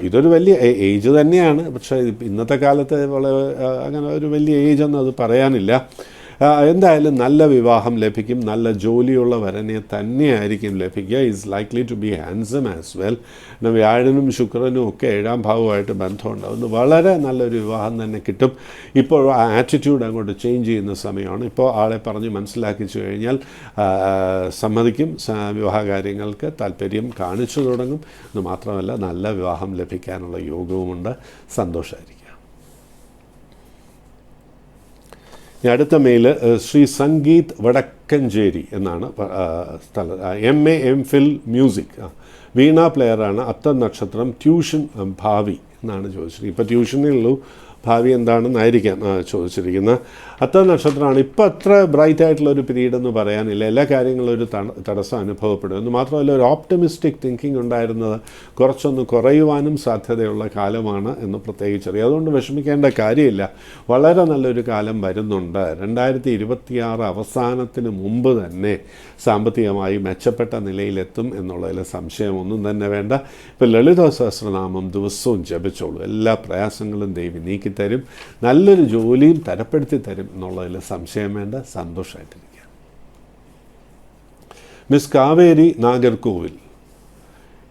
ഇതൊരു വലിയ ഏജ് തന്നെയാണ്. പക്ഷേ ഇന്നത്തെ കാലത്ത് വളരെ അങ്ങനെ ഒരു വലിയ ഏജൊന്നും അത് പറയാനില്ല. എന്തായാലും നല്ല വിവാഹം ലഭിക്കും. നല്ല ജോലിയുള്ള വരനെ തന്നെയായിരിക്കും ലഭിക്കുക. Is likely to be handsome as well. പിന്നെ വ്യാഴനും ശുക്രനും ഒക്കെ 7ാം ഭാവമായിട്ട് ബന്ധമുണ്ടാകുന്നു. വളരെ നല്ലൊരു വിവാഹം തന്നെ കിട്ടും. ഇപ്പോൾ ആറ്റിറ്റ്യൂഡ് അങ്ങോട്ട് ചേഞ്ച് ചെയ്യുന്ന സമയമാണ്. ഇപ്പോൾ ആളെ പറഞ്ഞ് മനസ്സിലാക്കിച്ചു കഴിഞ്ഞാൽ സമ്മതിക്കും. വിവാഹ കാര്യങ്ങൾക്ക് താല്പര്യം കാണിച്ചു തുടങ്ങും. എന്ന് മാത്രമല്ല നല്ല വിവാഹം ലഭിക്കാനുള്ള യോഗവുമുണ്ട്. സന്തോഷമായിരിക്കും. അടുത്ത മെയിൽ ശ്രീ സംഗീത് വടക്കഞ്ചേരി എന്നാണ് സ്ഥലം. MA MPhil മ്യൂസിക്, വീണ പ്ലെയറാണ്. അത്തം നക്ഷത്രം, ട്യൂഷൻ ഭാവി എന്നാണ് ചോദിച്ചിരിക്കുന്നത്. ഇപ്പോൾ ട്യൂഷനേ ഉള്ളൂ, ഭാവി എന്താണെന്നായിരിക്കാം ചോദിച്ചിരിക്കുന്നത്. അത്തം നക്ഷത്രമാണ്. ഇപ്പോൾ അത്ര ബ്രൈറ്റ് ആയിട്ടുള്ളൊരു പീരീഡ് എന്ന് പറയാനില്ല. എല്ലാ കാര്യങ്ങളും ഒരു തടസ്സം അനുഭവപ്പെടും. എന്ന് മാത്രമല്ല, ഒരു ഓപ്റ്റമിസ്റ്റിക് തിങ്കിങ് ഉണ്ടായിരുന്നത് കുറച്ചൊന്ന് കുറയുവാനും സാധ്യതയുള്ള കാലമാണ് എന്ന് പ്രത്യേകിച്ചറിയാം. അതുകൊണ്ട് വിഷമിക്കേണ്ട കാര്യമില്ല. വളരെ നല്ലൊരു കാലം വരുന്നുണ്ട്. 2026 അവസാനത്തിന് മുമ്പ് തന്നെ സാമ്പത്തികമായി മെച്ചപ്പെട്ട നിലയിലെത്തും എന്നുള്ളതിൽ സംശയമൊന്നും തന്നെ വേണ്ട. ഇപ്പോൾ ലളിത സഹസ്രനാമം ദിവസവും ജപിച്ചോളൂ. എല്ലാ പ്രയാസങ്ങളും ദേവി നീക്കിത്തരും. നല്ലൊരു ജോലിയും തരപ്പെടുത്തി തരും എന്നുള്ളതിൽ സംശയം വേണ്ട. സന്തോഷമായിട്ടിരിക്കുക. മിസ് കാവേരി നാഗർകോവിൽ,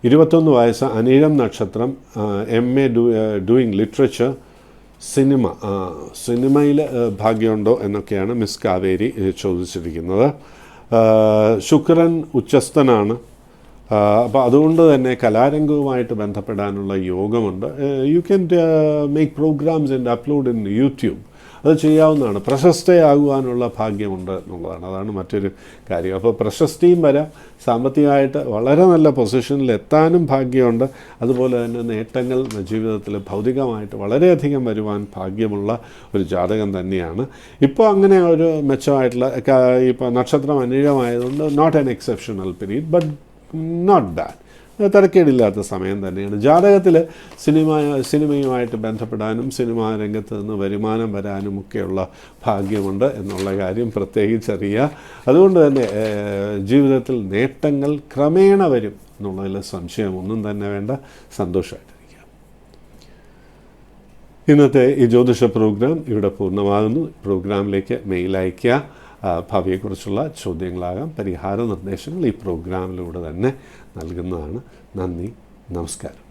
21 വയസ്സ്, അനിഴം നക്ഷത്രം, MA ഡൂയിങ് ലിറ്ററേച്ചർ, സിനിമയിൽ ഭാഗ്യമുണ്ടോ എന്നൊക്കെയാണ് മിസ് കാവേരി ചോദിച്ചിരിക്കുന്നത്. ശുക്രൻ ഉച്ചസ്ഥനാണ്. അപ്പോൾ അതുകൊണ്ട് തന്നെ കലാരംഗവുമായിട്ട് ബന്ധപ്പെടാനുള്ള യോഗമുണ്ട്. You can make programmes and upload in YouTube. അത് ചെയ്യാവുന്നതാണ്. പ്രശസ്തയാകുവാനുള്ള ഭാഗ്യമുണ്ട് എന്നുള്ളതാണ്. അതാണ് മറ്റൊരു കാര്യം. അപ്പോൾ പ്രശസ്തിയും വരാം. സാമ്പത്തികമായിട്ട് വളരെ നല്ല പൊസിഷനിൽ എത്താനും ഭാഗ്യമുണ്ട്. അതുപോലെ തന്നെ നേട്ടങ്ങൾ ജീവിതത്തിൽ ഭൗതികമായിട്ട് വളരെയധികം വരുവാൻ ഭാഗ്യമുള്ള ഒരു ജാതകം തന്നെയാണ്. ഇപ്പോൾ അങ്ങനെ ഒരു മെച്ചമായിട്ടുള്ള ഇപ്പോൾ നക്ഷത്രം അനിഴമായതുകൊണ്ട് not an exceptional period, but not bad. തരക്കേടില്ലാത്ത സമയം തന്നെയാണ്. ജാതകത്തിൽ സിനിമയുമായിട്ട് ബന്ധപ്പെടാനും സിനിമാ രംഗത്ത് നിന്ന് വരുമാനം വരാനും ഒക്കെയുള്ള ഭാഗ്യമുണ്ട് എന്നുള്ള കാര്യം പ്രത്യേകിച്ചറിയുക. അതുകൊണ്ട് തന്നെ ജീവിതത്തിൽ നേട്ടങ്ങൾ ക്രമേണ വരും എന്നുള്ളതിൽ സംശയമൊന്നും തന്നെ വേണ്ട. സന്തോഷമായിട്ടിരിക്കുക. ഇന്നത്തെ ഈ ജ്യോതിഷ പ്രോഗ്രാം ഇവിടെ പൂർണ്ണമാകുന്നു. പ്രോഗ്രാമിലേക്ക് മെയിൽ അയയ്ക്കുക. ഭാവിയെക്കുറിച്ചുള്ള ചോദ്യങ്ങളാകാം, പരിഹാര നിർദ്ദേശങ്ങൾ ഈ പ്രോഗ്രാമിലൂടെ തന്നെ നൽകുന്നതാണ്. നന്ദി, നമസ്കാരം.